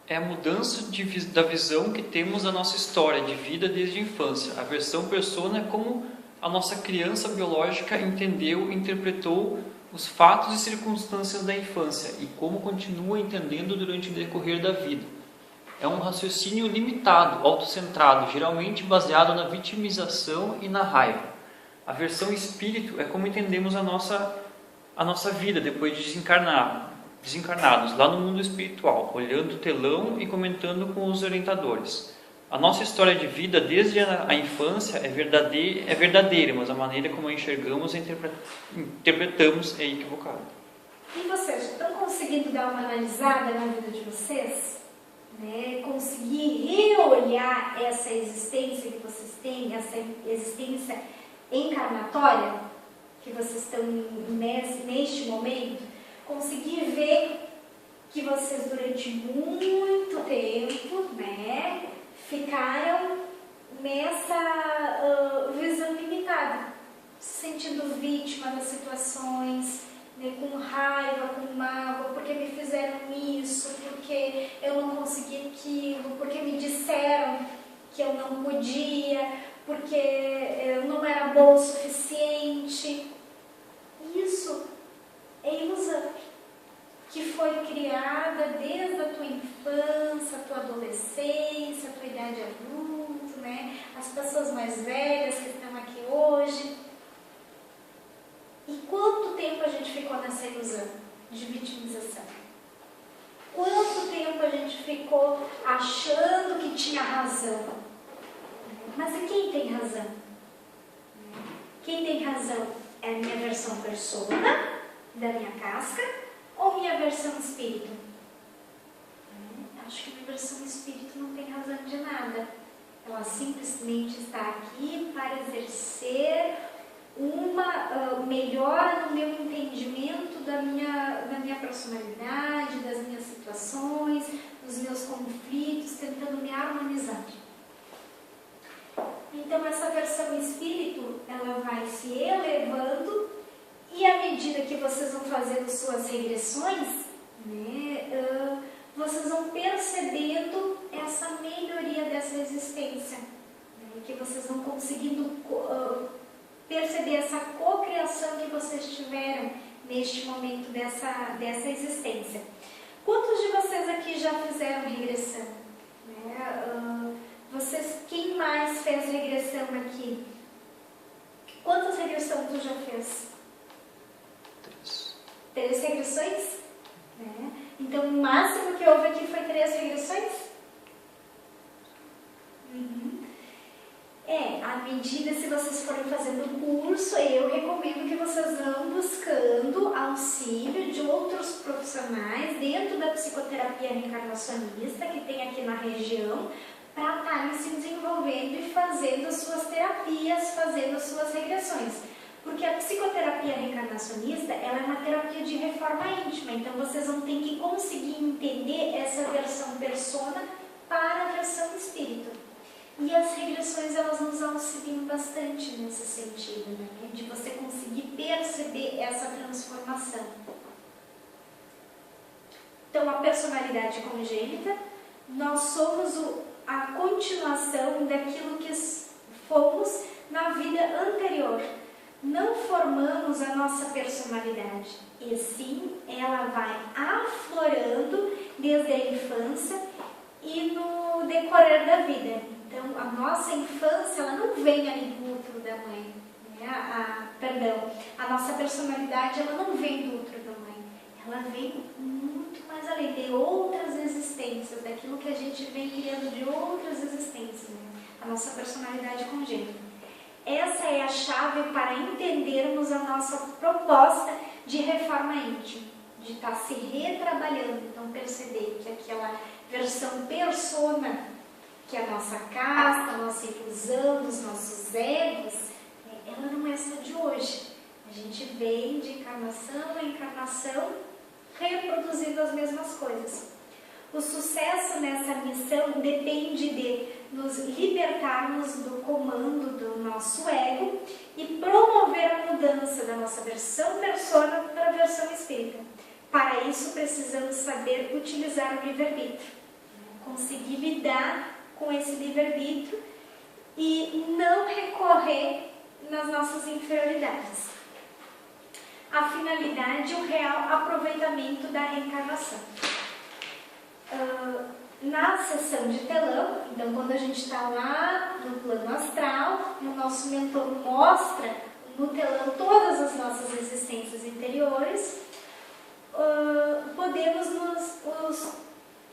S2: É a mudança da visão que temos da nossa história de vida desde a infância. A versão persona é como a nossa criança biológica entendeu e interpretou os fatos e circunstâncias da infância e como continua entendendo durante o decorrer da vida. É um raciocínio limitado, autocentrado, geralmente baseado na vitimização e na raiva. A versão espírito é como entendemos a nossa vida depois de desencarnados, lá no mundo espiritual, olhando o telão e comentando com os orientadores. A nossa história de vida desde a infância é verdadeira, mas a maneira como a enxergamos e interpretamos é equivocada.
S1: E vocês estão conseguindo dar uma analisada na vida de vocês? Né? Conseguir reolhar essa existência que vocês têm, essa existência encarnatória que vocês estão neste momento? Conseguir ver que vocês durante muito tempo, né, ficaram nessa visão limitada, se sentindo vítima das situações, né, com raiva, com mágoa, porque me fizeram isso, porque eu não consegui aquilo, porque me disseram que eu não podia, porque eu não era boa o suficiente. Isso é ilusão, que foi criada desde a tua infância, a tua adolescência, a tua idade adulta, né? As pessoas mais velhas que estão aqui hoje. E quanto tempo a gente ficou nessa ilusão de vitimização? Quanto tempo a gente ficou achando que tinha razão? Mas e quem tem razão? Quem tem razão é a minha versão persona, da minha casca, ou minha versão espírito? Acho que minha versão espírito não tem razão de nada. Ela simplesmente está aqui para exercer uma melhora no meu entendimento da minha personalidade, das minhas situações, dos meus conflitos, tentando me harmonizar. Então essa versão espírito, ela vai se elevando, e à medida que vocês vão fazendo suas regressões, né, vocês vão percebendo essa melhoria dessa existência, né, que vocês vão conseguindo perceber essa cocriação que vocês tiveram neste momento dessa existência. Quantos de vocês aqui já fizeram regressão? Né? Quem mais fez regressão aqui? Quantas regressões tu já fez? 3 regressões? Né? Então, o máximo que houve aqui foi 3 regressões? À medida, se vocês forem fazendo o curso, eu recomendo que vocês vão buscando auxílio de outros profissionais dentro da psicoterapia reencarnacionista que tem aqui na região, para estarem se desenvolvendo e fazendo as suas terapias, fazendo as suas regressões. Porque a psicoterapia reencarnacionista, ela é uma terapia de reforma íntima, então vocês vão ter que conseguir entender essa versão persona para a versão espírito. E as regressões, elas nos auxiliam bastante nesse sentido, né? De você conseguir perceber essa transformação. Então, a personalidade congênita, nós somos a continuação daquilo que fomos na vida anterior. Não formamos a nossa personalidade, e sim ela vai aflorando desde a infância e no decorrer da vida. Então, a nossa infância, ela não vem ali do útero da mãe, né? A nossa personalidade, ela não vem do útero da mãe, ela vem muito mais além, de outras existências, daquilo que a gente vem criando de outras existências, né? A nossa personalidade congênita. Essa é a chave para entendermos a nossa proposta de reforma íntima, de estar se retrabalhando. Então, perceber que aquela versão persona, que é a nossa casta, a nossa ilusão, os nossos egos, ela não é só de hoje. A gente vem de encarnação em encarnação reproduzindo as mesmas coisas. O sucesso nessa missão depende de nos libertarmos do comando do nosso ego e promover a mudança da nossa versão persona para a versão espírita. Para isso, precisamos saber utilizar o livre-arbítrio, conseguir lidar com esse livre-arbítrio e não recorrer nas nossas inferioridades. A finalidade e o real aproveitamento da reencarnação. Na sessão de telão, então quando a gente está lá no plano astral, o nosso mentor mostra no telão todas as nossas existências interiores,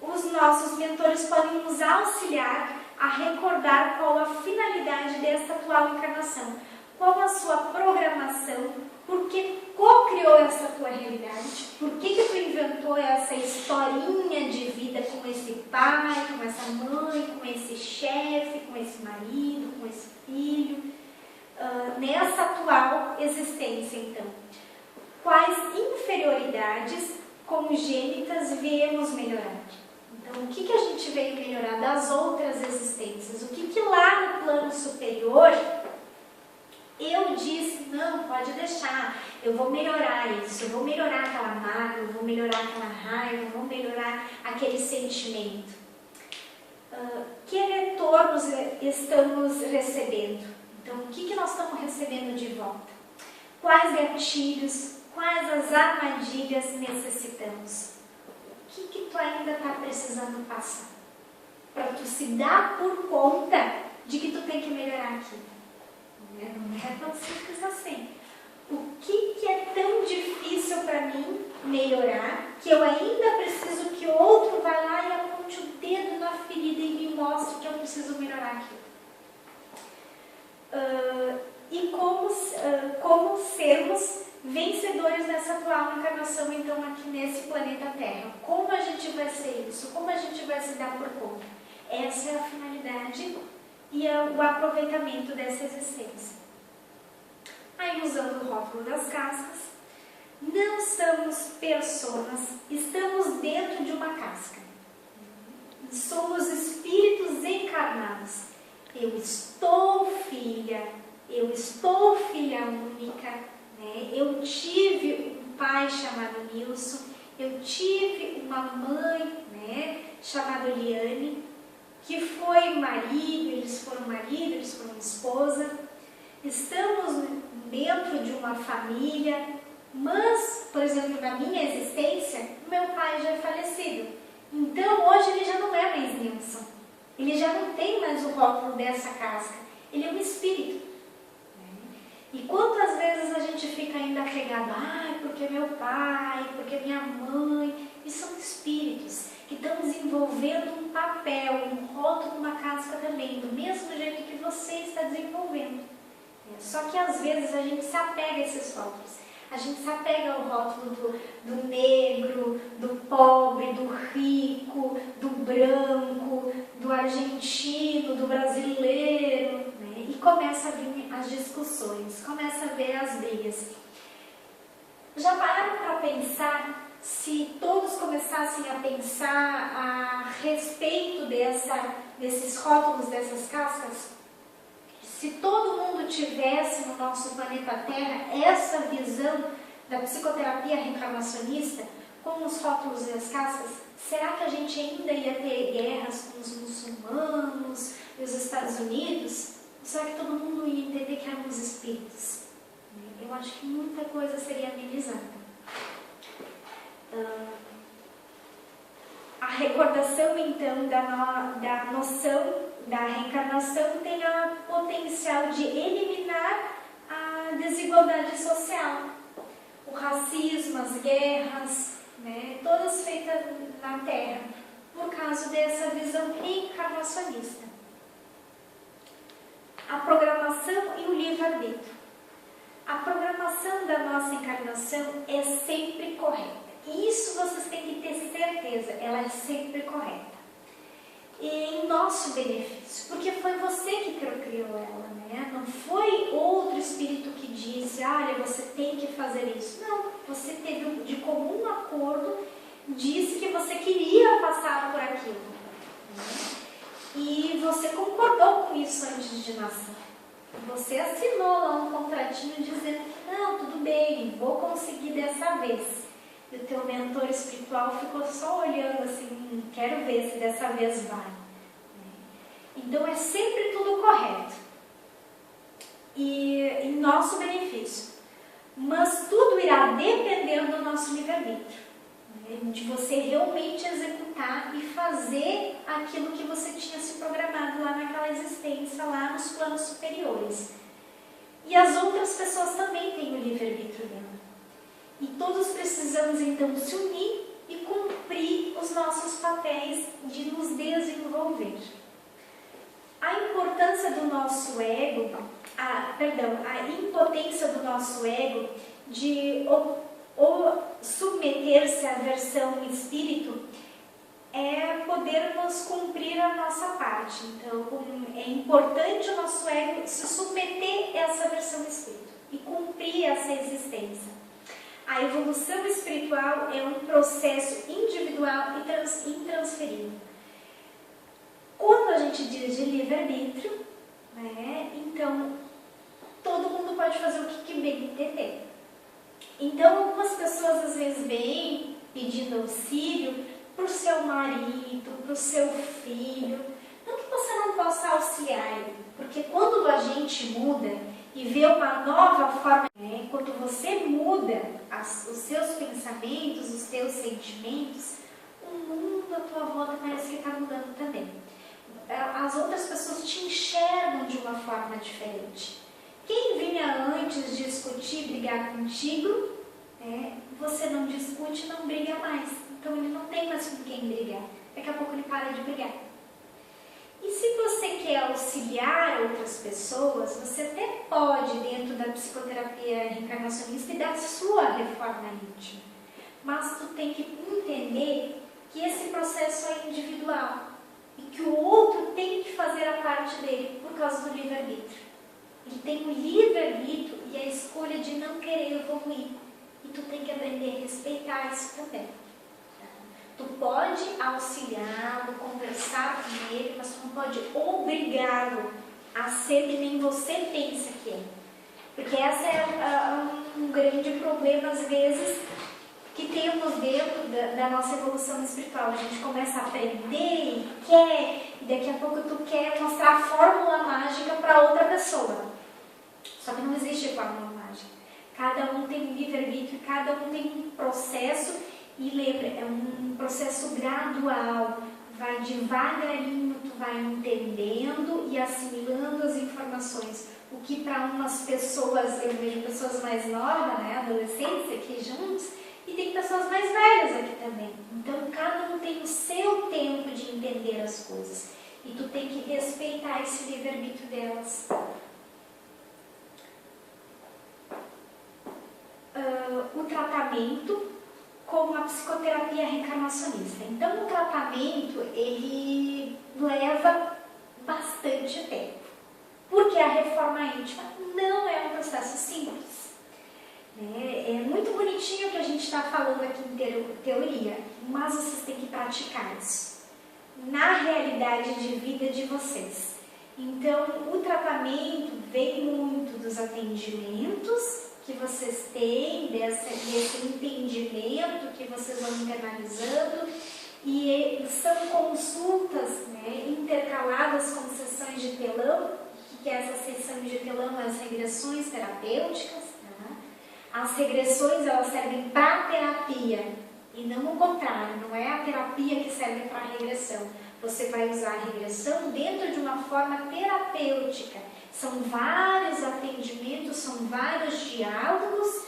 S1: os nossos mentores podem nos auxiliar a recordar qual a finalidade desta atual encarnação, qual a sua programação, por que co-criou essa tua realidade, por que tu inventou essa historinha de vida com esse pai, com essa mãe, com esse chefe, com esse marido, com esse filho, nessa atual existência, então. Quais inferioridades congênitas viemos melhorar? Então, o que a gente veio melhorar das outras existências? O que lá no plano superior Eu disse, não, pode deixar, eu vou melhorar isso, eu vou melhorar aquela mágoa, eu vou melhorar aquela raiva, eu vou melhorar aquele sentimento. Que retornos estamos recebendo? Então, o que nós estamos recebendo de volta? Quais gatilhos, quais as armadilhas necessitamos? O que tu ainda está precisando passar? Para tu se dar por conta de que tu tem que melhorar aquilo. Não é tão simples assim. O que é tão difícil para mim melhorar, que eu ainda preciso que o outro vá lá e aponte o dedo na ferida e me mostre que eu preciso melhorar aquilo? E como sermos vencedores nessa atual encarnação, então, aqui nesse planeta Terra? Como a gente vai ser isso? Como a gente vai se dar por conta? Essa é a finalidade e o aproveitamento dessa existência. Aí, usando o rótulo das cascas, não somos personas, estamos dentro de uma casca. Somos espíritos encarnados. Eu estou filha única, né? Eu tive um pai chamado Nilson, eu tive uma mãe, né, chamada Eliane, que foi marido, eles foram esposa. Estamos dentro de uma família, mas, por exemplo, na minha existência, meu pai já é falecido. Então, hoje ele já não é mais Nilson. Ele já não tem mais o rótulo dessa casca. Ele é um espírito. E quantas vezes a gente fica ainda apegado, porque meu pai, porque minha mãe, e são espíritos que estão desenvolvendo um papel, um rótulo, uma casca também, do mesmo jeito que você está desenvolvendo. Só que às vezes a gente se apega a esses rótulos. A gente se apega ao rótulo do negro, do pobre, do rico, do branco, do argentino, do brasileiro, né? E começa a vir as discussões, começa a ver as brigas. Já pararam para pensar, se todos começassem a pensar a respeito desses rótulos, dessas cascas? Se todo mundo tivesse no nosso planeta Terra essa visão da psicoterapia reencarnacionista, com os rótulos e as cascas, será que a gente ainda ia ter guerras com os muçulmanos e os Estados Unidos? Ou será que todo mundo ia entender que éramos espíritos? Eu acho que muita coisa seria amenizada. A recordação, então, da noção da reencarnação tem o potencial de eliminar a desigualdade social, o racismo, as guerras, né, todas feitas na Terra, por causa dessa visão reencarnacionista. A programação e o livre-arbítrio. A programação da nossa encarnação é sempre correta. E isso vocês têm que ter certeza, ela é sempre correta. E em nosso benefício, porque foi você que criou ela, né? Não foi outro espírito que disse, olha, você tem que fazer isso. Não, você teve de comum acordo, disse que você queria passar por aquilo. E você concordou com isso antes de nascer. Você assinou lá um contratinho dizendo que não, tudo bem, vou conseguir dessa vez. E o teu mentor espiritual ficou só olhando assim, quero ver se dessa vez vai. Então é sempre tudo correto. E em nosso benefício. Mas tudo irá depender do nosso livre-arbítrio. De você realmente executar e fazer aquilo que você tinha se programado lá naquela existência, lá nos planos superiores. E as outras pessoas também têm o livre-arbítrio dela. E todos precisamos então se unir e cumprir os nossos papéis de nos desenvolver. A importância do nosso ego, a impotência do nosso ego de submeter-se à versão espírito é podermos cumprir a nossa parte. Então, é importante o nosso ego se submeter a essa versão espírito e cumprir essa existência. A evolução espiritual é um processo individual e intransferível. Quando a gente diz de livre-arbítrio, né, então, todo mundo pode fazer o que bem entender. Então, algumas pessoas às vezes vêm pedindo auxílio para o seu marido, para o seu filho. Não que você não possa auxiliar ele, porque quando a gente muda e vê uma nova forma, quando você muda os seus pensamentos, os seus sentimentos, o mundo à tua volta parece que está mudando também. As outras pessoas te enxergam de uma forma diferente. Quem vinha antes discutir, brigar contigo, você não discute, não briga mais. Então ele não tem mais com quem brigar. Daqui a pouco ele para de brigar. E se você quer auxiliar outras pessoas, você até pode, dentro da psicoterapia reencarnacionista, e da sua reforma íntima. Mas tu tem que entender que esse processo é individual e que o outro tem que fazer a parte dele por causa do livre-arbítrio. Ele tem o livre-arbítrio e a escolha de não querer evoluir. E tu tem que aprender a respeitar isso também. Tu pode auxiliá-lo, conversar com ele, mas tu não pode obrigá-lo a ser que nem você pensa que é. Porque esse é um grande problema, às vezes, que temos dentro da nossa evolução espiritual. A gente começa a aprender e quer, e daqui a pouco tu quer mostrar a fórmula mágica para outra pessoa. Só que não existe fórmula mágica. Cada um tem um livre-arbítrio, cada um tem um processo. E lembra, é um processo gradual, vai devagarinho, tu vai entendendo e assimilando as informações. O que para umas pessoas, eu vejo pessoas mais novas, adolescentes aqui juntos, e tem pessoas mais velhas aqui também. Então cada um tem o seu tempo de entender as coisas. E tu tem que respeitar esse livre-arbítrio delas. O tratamento como a psicoterapia reencarnacionista. Então, o tratamento, ele leva bastante tempo, porque a reforma íntima não é um processo simples. É muito bonitinho o que a gente está falando aqui em teoria, mas vocês têm que praticar isso na realidade de vida de vocês. Então, o tratamento vem muito dos atendimentos que vocês têm, desse entendimento que vocês vão internalizando, e são consultas intercaladas com sessões de telão, que é essa sessão de telão, as regressões terapêuticas. As regressões, elas servem para terapia, e não o contrário, não é a terapia que serve para a regressão. Você vai usar a regressão dentro de uma forma terapêutica. São vários atendimentos, são vários diálogos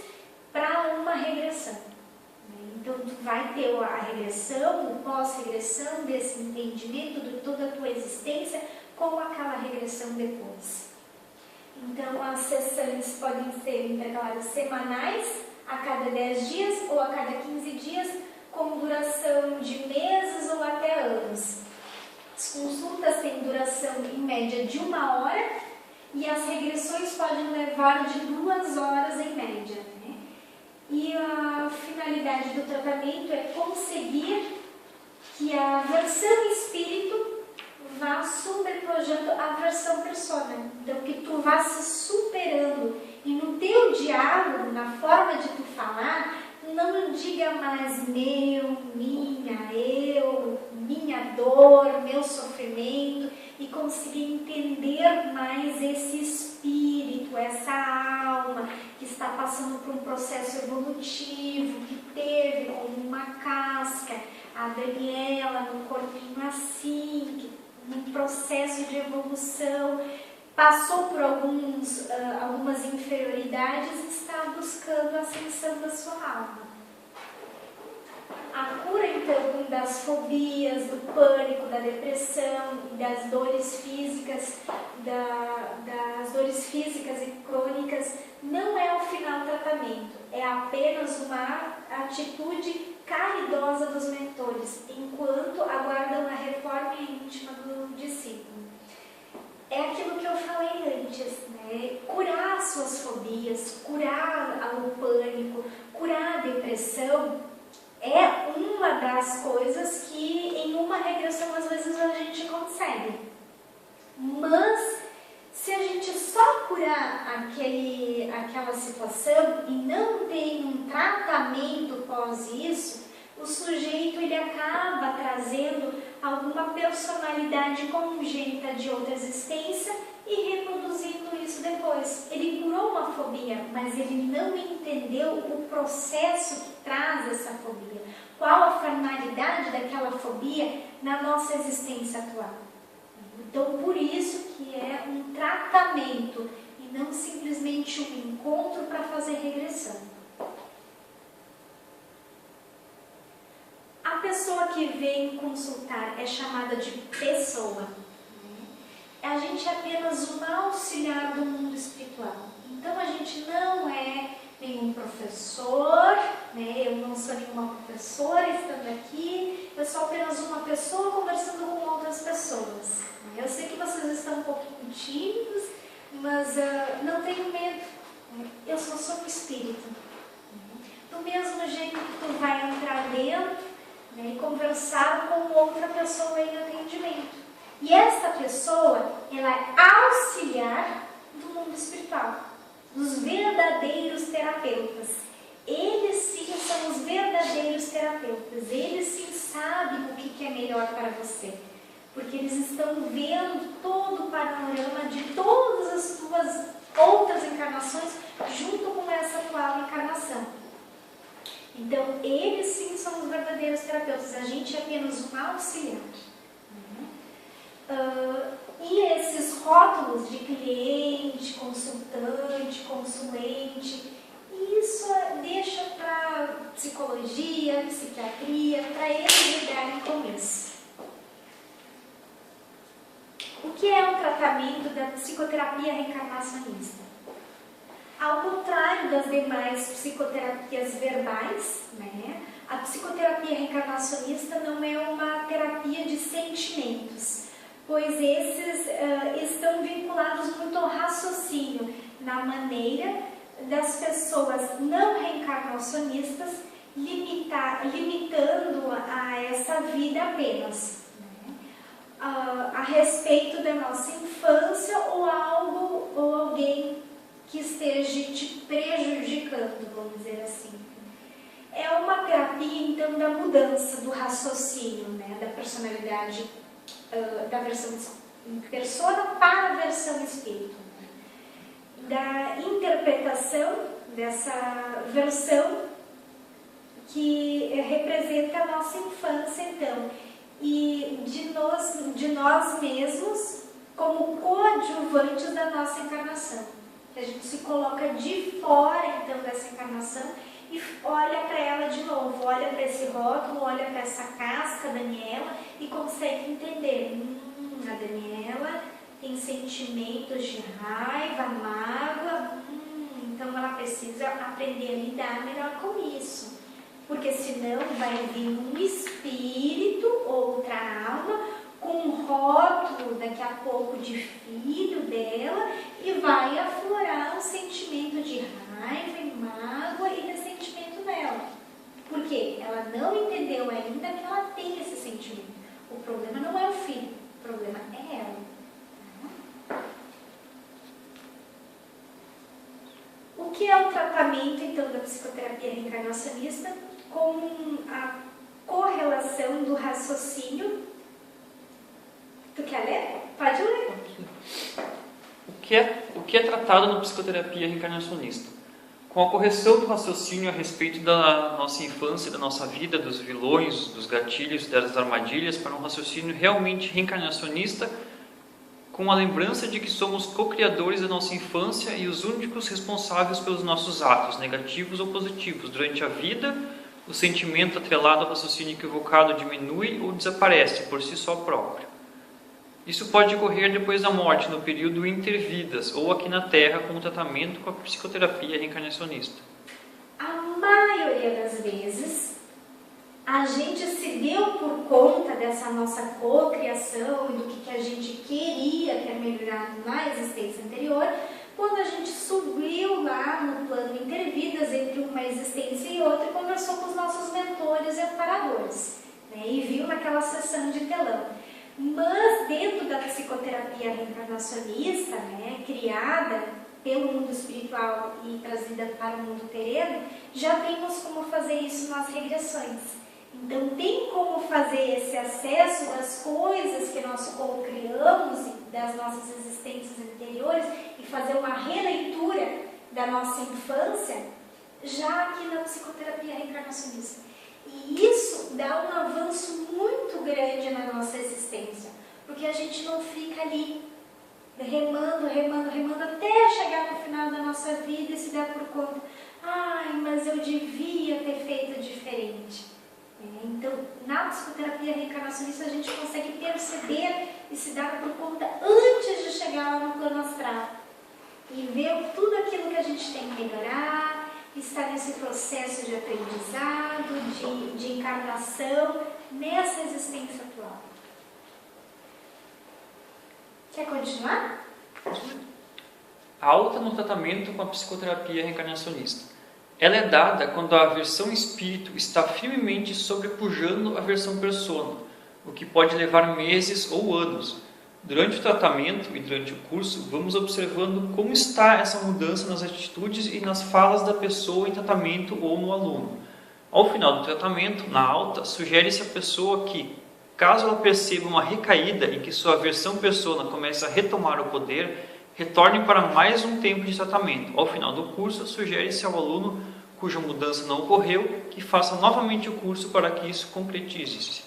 S1: para uma regressão. Então, tu vai ter a regressão, o pós-regressão desse entendimento de toda a tua existência com aquela regressão depois. Então, as sessões podem ser intercaladas semanais, a cada 10 dias ou a cada 15 dias, com duração de meses ou até anos. As consultas têm duração em média de 1 hora, e as regressões podem levar de 2 horas em média. E a finalidade do tratamento é conseguir que a versão espírito vá sobrepujando a versão persona. Então, que tu vá se superando. E no teu diálogo, na forma de tu falar, não diga mais meu, minha, eu, minha dor, meu sofrimento, e conseguir entender mais esse espírito, essa alma que está passando por um processo evolutivo, que teve como uma casca, a Daniela num corpinho assim, num processo de evolução, passou por algumas inferioridades e está buscando a ascensão da sua alma. A cura, então, das fobias, do pânico, da depressão, das dores físicas, das dores físicas e crônicas, não é o final do tratamento, é apenas uma atitude caridosa dos mentores, enquanto aguardam a reforma íntima do discípulo. É aquilo que eu falei antes, curar as suas fobias, curar o pânico, curar a depressão, é uma das coisas que em uma regressão às vezes a gente consegue. Mas Se a gente só curar aquela situação e não tem um tratamento pós isso, o sujeito ele acaba trazendo alguma personalidade congênita de outra existência e reproduzindo isso depois. Ele curou uma fobia, mas ele não entendeu o processo que traz essa fobia. Qual a finalidade daquela fobia na nossa existência atual. Então, por isso que é um tratamento e não simplesmente um encontro para fazer regressão. A pessoa que vem consultar é chamada de pessoa. A gente é apenas um auxiliar do mundo espiritual. Então, a gente não é nenhum professor, né? Eu não sou nenhuma professora estando aqui, eu sou apenas uma pessoa conversando com outras pessoas. Eu sei que vocês estão um pouquinho tímidos, mas não tenho medo. Eu só sou um espírito. Do mesmo jeito que tu vai entrar dentro, né, e conversar com outra pessoa em atendimento. E esta pessoa, ela é auxiliar do mundo espiritual, dos verdadeiros terapeutas. Eles sim são os verdadeiros terapeutas. Eles sim sabem o que é melhor para você. Porque eles estão vendo todo o panorama de todas as tuas outras encarnações junto com essa atual encarnação. Então, eles sim são os verdadeiros terapeutas. A gente é apenas um auxiliar. E esses rótulos de cliente, consultante, consulente, isso deixa para psicologia, psiquiatria, para eles lidarem com isso. O que é o tratamento da psicoterapia reencarnacionista? Ao contrário das demais psicoterapias verbais, né, a psicoterapia reencarnacionista não é uma terapia de sentimentos, pois esses estão vinculados muito ao raciocínio, na maneira das pessoas não reencarnacionistas limitando a essa vida apenas. A respeito da nossa infância ou algo ou alguém que esteja te prejudicando, vamos dizer assim. É uma terapia, então, da mudança do raciocínio, né, da personalidade, da versão persona para a versão espírito, da interpretação dessa versão que representa a nossa infância, então, e de nós mesmos como coadjuvantes da nossa encarnação. A gente se coloca de fora, então, dessa encarnação e olha para ela de novo, olha para esse rótulo, olha para essa casca, Daniela, e consegue entender. A Daniela tem sentimentos de raiva, mágoa, então ela precisa aprender a lidar melhor com isso. Porque senão vai vir um espírito, outra alma, com um rótulo daqui a pouco de filho dela e vai aflorar um sentimento de raiva e mágoa e ressentimento nela. Por quê? Ela não entendeu ainda que ela tem esse sentimento. O problema não é o filho, o problema é ela. O que é o tratamento, então, da psicoterapia reencarnacionista? Com a correlação do raciocínio. Tu quer ler? Pode ler.
S2: O que é tratado na psicoterapia reencarnacionista? Com a correção do raciocínio a respeito da nossa infância, da nossa vida, dos vilões, dos gatilhos, das armadilhas, para um raciocínio realmente reencarnacionista, com a lembrança de que somos co-criadores da nossa infância e os únicos responsáveis pelos nossos atos, negativos ou positivos. Durante a vida, o sentimento atrelado ao raciocínio equivocado diminui ou desaparece por si só próprio. Isso pode ocorrer depois da morte, no período intervidas, ou aqui na Terra, com o tratamento com a psicoterapia reencarnacionista.
S1: A maioria das vezes, a gente se deu por conta dessa nossa cocriação e do que a gente queria ter melhorado na existência anterior, quando a gente subiu lá no plano intervidas entre uma existência e outra e conversou com os nossos mentores e amparadores, né, e viu naquela sessão de telão. Mas dentro da psicoterapia reencarnacionista, né, criada pelo mundo espiritual e trazida para o mundo terreno, já temos como fazer isso nas regressões. Então tem como fazer esse acesso das coisas que nós co-criamos, das nossas existências anteriores, e fazer uma releitura da nossa infância, já aqui na psicoterapia reencarnacionista. E isso dá um avanço muito grande na nossa existência, porque a gente não fica ali remando até chegar no final da nossa vida e se dar por conta, ai, mas eu devia ter feito diferente. Então, na psicoterapia reencarnacionista a gente consegue perceber e se dar por conta antes de chegar lá no plano astral e ver tudo aquilo que a gente tem que melhorar, estar nesse processo de aprendizado, de encarnação nessa existência atual. Quer continuar?
S2: A alta no tratamento com a psicoterapia reencarnacionista. Ela é dada quando a versão espírito está firmemente sobrepujando a versão persona, o que pode levar meses ou anos. Durante o tratamento e durante o curso, vamos observando como está essa mudança nas atitudes e nas falas da pessoa em tratamento ou no aluno. Ao final do tratamento, na alta, sugere-se à pessoa que, caso ela perceba uma recaída em que sua versão persona comece a retomar o poder, retorne para mais um tempo de tratamento. Ao final do curso, sugere-se ao aluno cuja mudança não ocorreu que faça novamente o curso para que isso concretize-se.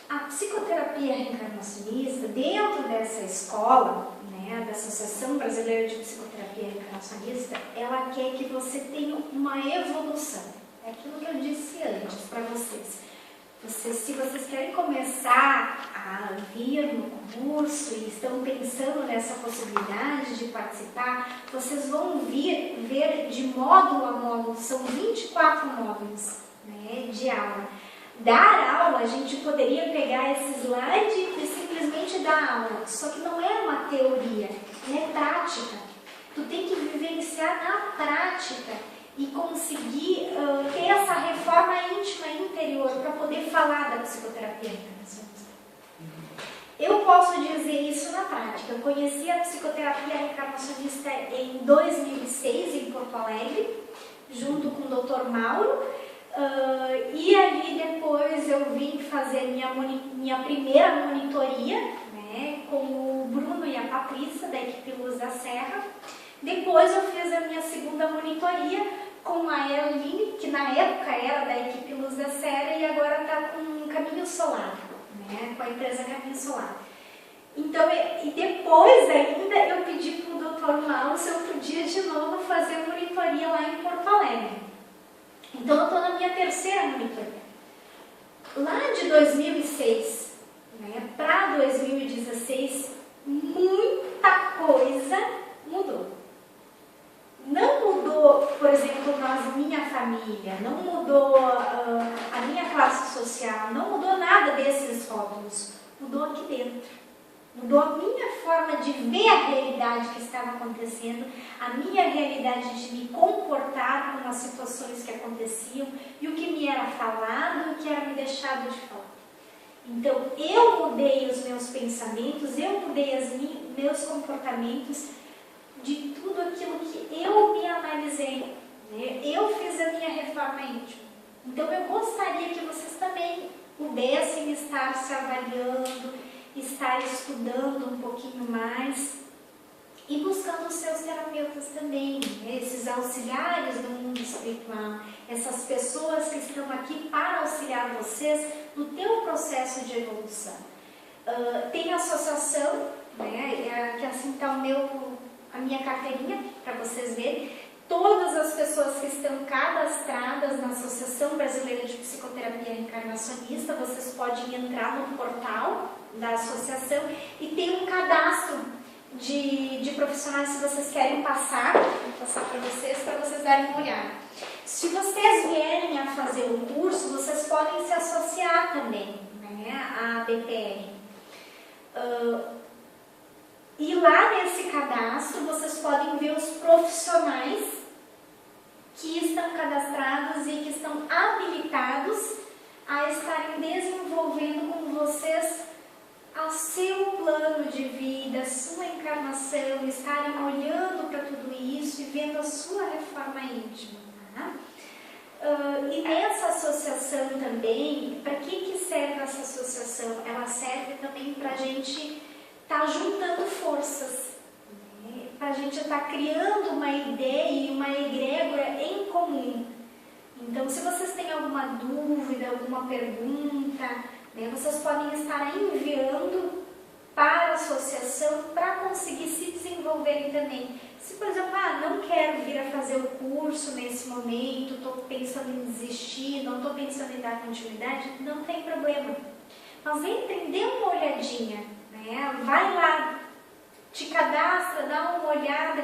S1: A psicoterapia reencarnacionista, dentro dessa escola, né, da Associação Brasileira de Psicoterapia Reencarnacionista, ela quer que você tenha uma evolução. É aquilo que eu disse antes para vocês. Se vocês querem começar a vir no curso e estão pensando nessa possibilidade de participar, vocês vão ver de módulo a módulo, são 24 módulos, né, de aula. Dar aula, a gente poderia pegar esse slide e simplesmente dar aula, só que não é uma teoria, é prática. Tu tem que vivenciar na prática e conseguir ter essa reforma íntima interior para poder falar da psicoterapia reencarnacionista. Eu posso dizer isso na prática. Eu conheci a psicoterapia reencarnacionista em 2006, em Porto Alegre, junto com o Dr. Mauro, e ali depois eu vim fazer minha primeira monitoria, né, com o Bruno e a Patrícia, da equipe Luz da Serra. Depois eu fiz a minha segunda monitoria com a Eline, que na época era da equipe Luz da Serra e agora está com Caminho Solar, né, com a empresa Caminho Solar. Então, e depois ainda eu pedi para o Dr. Mauro se eu podia de novo fazer monitoria lá em Porto Alegre. Então eu estou na minha terceira monitoria. Lá de 2006, né, para 2016, muita coisa mudou. Não mudou, por exemplo, minha família, não mudou a minha classe social, não mudou nada desses rótulos. Mudou aqui dentro. Mudou a minha forma de ver a realidade que estava acontecendo, a minha realidade de me comportar com as situações que aconteciam e o que me era falado e o que era me deixado de falar. Então, eu mudei os meus pensamentos, eu mudei meus comportamentos de tudo aquilo que eu me analisei, né? Eu fiz a minha reforma íntima. Então eu gostaria que vocês também pudessem estar se avaliando, estar estudando um pouquinho mais e buscando os seus terapeutas também, né? Esses auxiliares do mundo espiritual, essas pessoas que estão aqui para auxiliar vocês no teu processo de evolução. Tem a associação, né? Que assim está a minha carteirinha, para vocês verem. Todas as pessoas que estão cadastradas na Associação Brasileira de Psicoterapia Reencarnacionista, vocês podem entrar no portal da associação e tem um cadastro de profissionais se vocês querem passar. Vou passar para vocês darem uma olhada. Se vocês vierem a fazer o curso, vocês podem se associar também, né, à BPR. E lá nesse cadastro vocês podem ver os profissionais que estão cadastrados e que estão habilitados a estarem desenvolvendo com vocês vivendo a sua reforma íntima. Tá? E nessa associação também, para que serve essa associação? Ela serve também para a gente estar juntando forças, né? Para a gente estar criando uma ideia e uma egrégora em comum. Então, se vocês têm alguma dúvida, alguma pergunta, né, vocês podem estar enviando para a associação para conseguir se desenvolverem também. Se, por exemplo, não quero vir a fazer o curso nesse momento, estou pensando em desistir, não estou pensando em dar continuidade, não tem problema. Mas entrem, dê uma olhadinha, né? Vai lá, te cadastra, dá uma olhada.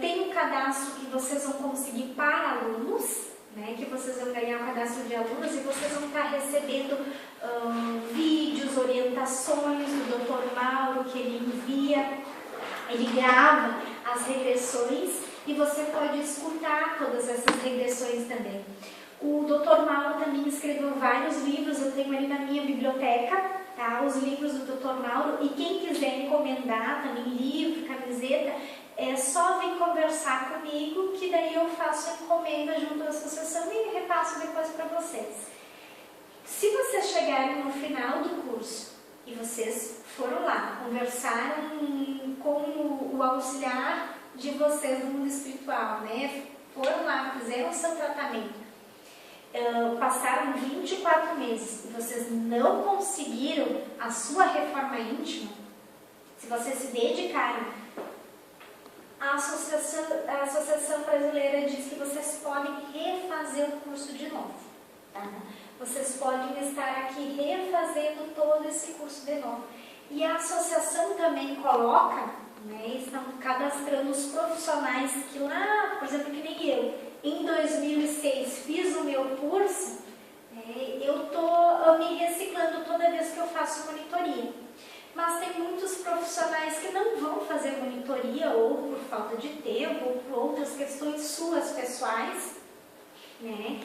S1: Tem um cadastro que vocês vão conseguir para alunos, né, que vocês vão ganhar o cadastro de alunos e vocês vão estar recebendo vídeos, orientações do Dr. Mauro, que ele envia, ele grava as regressões e você pode escutar todas essas regressões também. O Dr. Mauro também escreveu vários livros, eu tenho ali na minha biblioteca, tá, os livros do Dr. Mauro, e quem quiser encomendar também livro, camiseta, é só vir conversar comigo, que daí eu faço a encomenda junto à associação e repasso depois para vocês. Se vocês chegarem no final do curso e vocês foram lá, conversaram com o auxiliar de vocês no mundo espiritual, né? Foram lá, fizeram o seu tratamento, passaram 24 meses e vocês não conseguiram a sua reforma íntima, se vocês se dedicaram, a Associação Brasileira diz que vocês podem refazer o curso de novo. Tá? Vocês podem estar aqui refazendo todo esse curso de novo. E a associação também coloca, né, estão cadastrando os profissionais que lá, por exemplo, que nem eu, em 2006 fiz o meu curso, eu estou me reciclando toda vez que eu faço monitoria. Mas tem muitos profissionais que não vão fazer monitoria, ou por falta de tempo, ou por outras questões suas pessoais, né?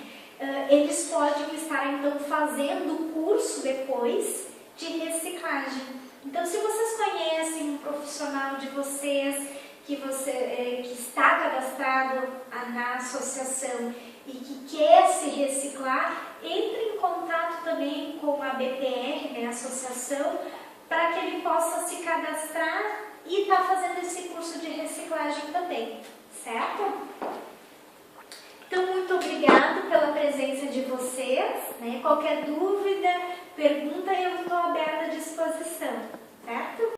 S1: Eles podem estar então fazendo o curso depois de reciclagem. Então, se vocês conhecem um profissional de vocês que está cadastrado na associação e que quer se reciclar, entre em contato também com a BPR, né, a associação, para que ele possa se cadastrar e estar fazendo esse curso de reciclagem também, certo? Então, muito obrigada pela presença de vocês, né? Qualquer dúvida, pergunta, eu estou aberta à disposição, certo?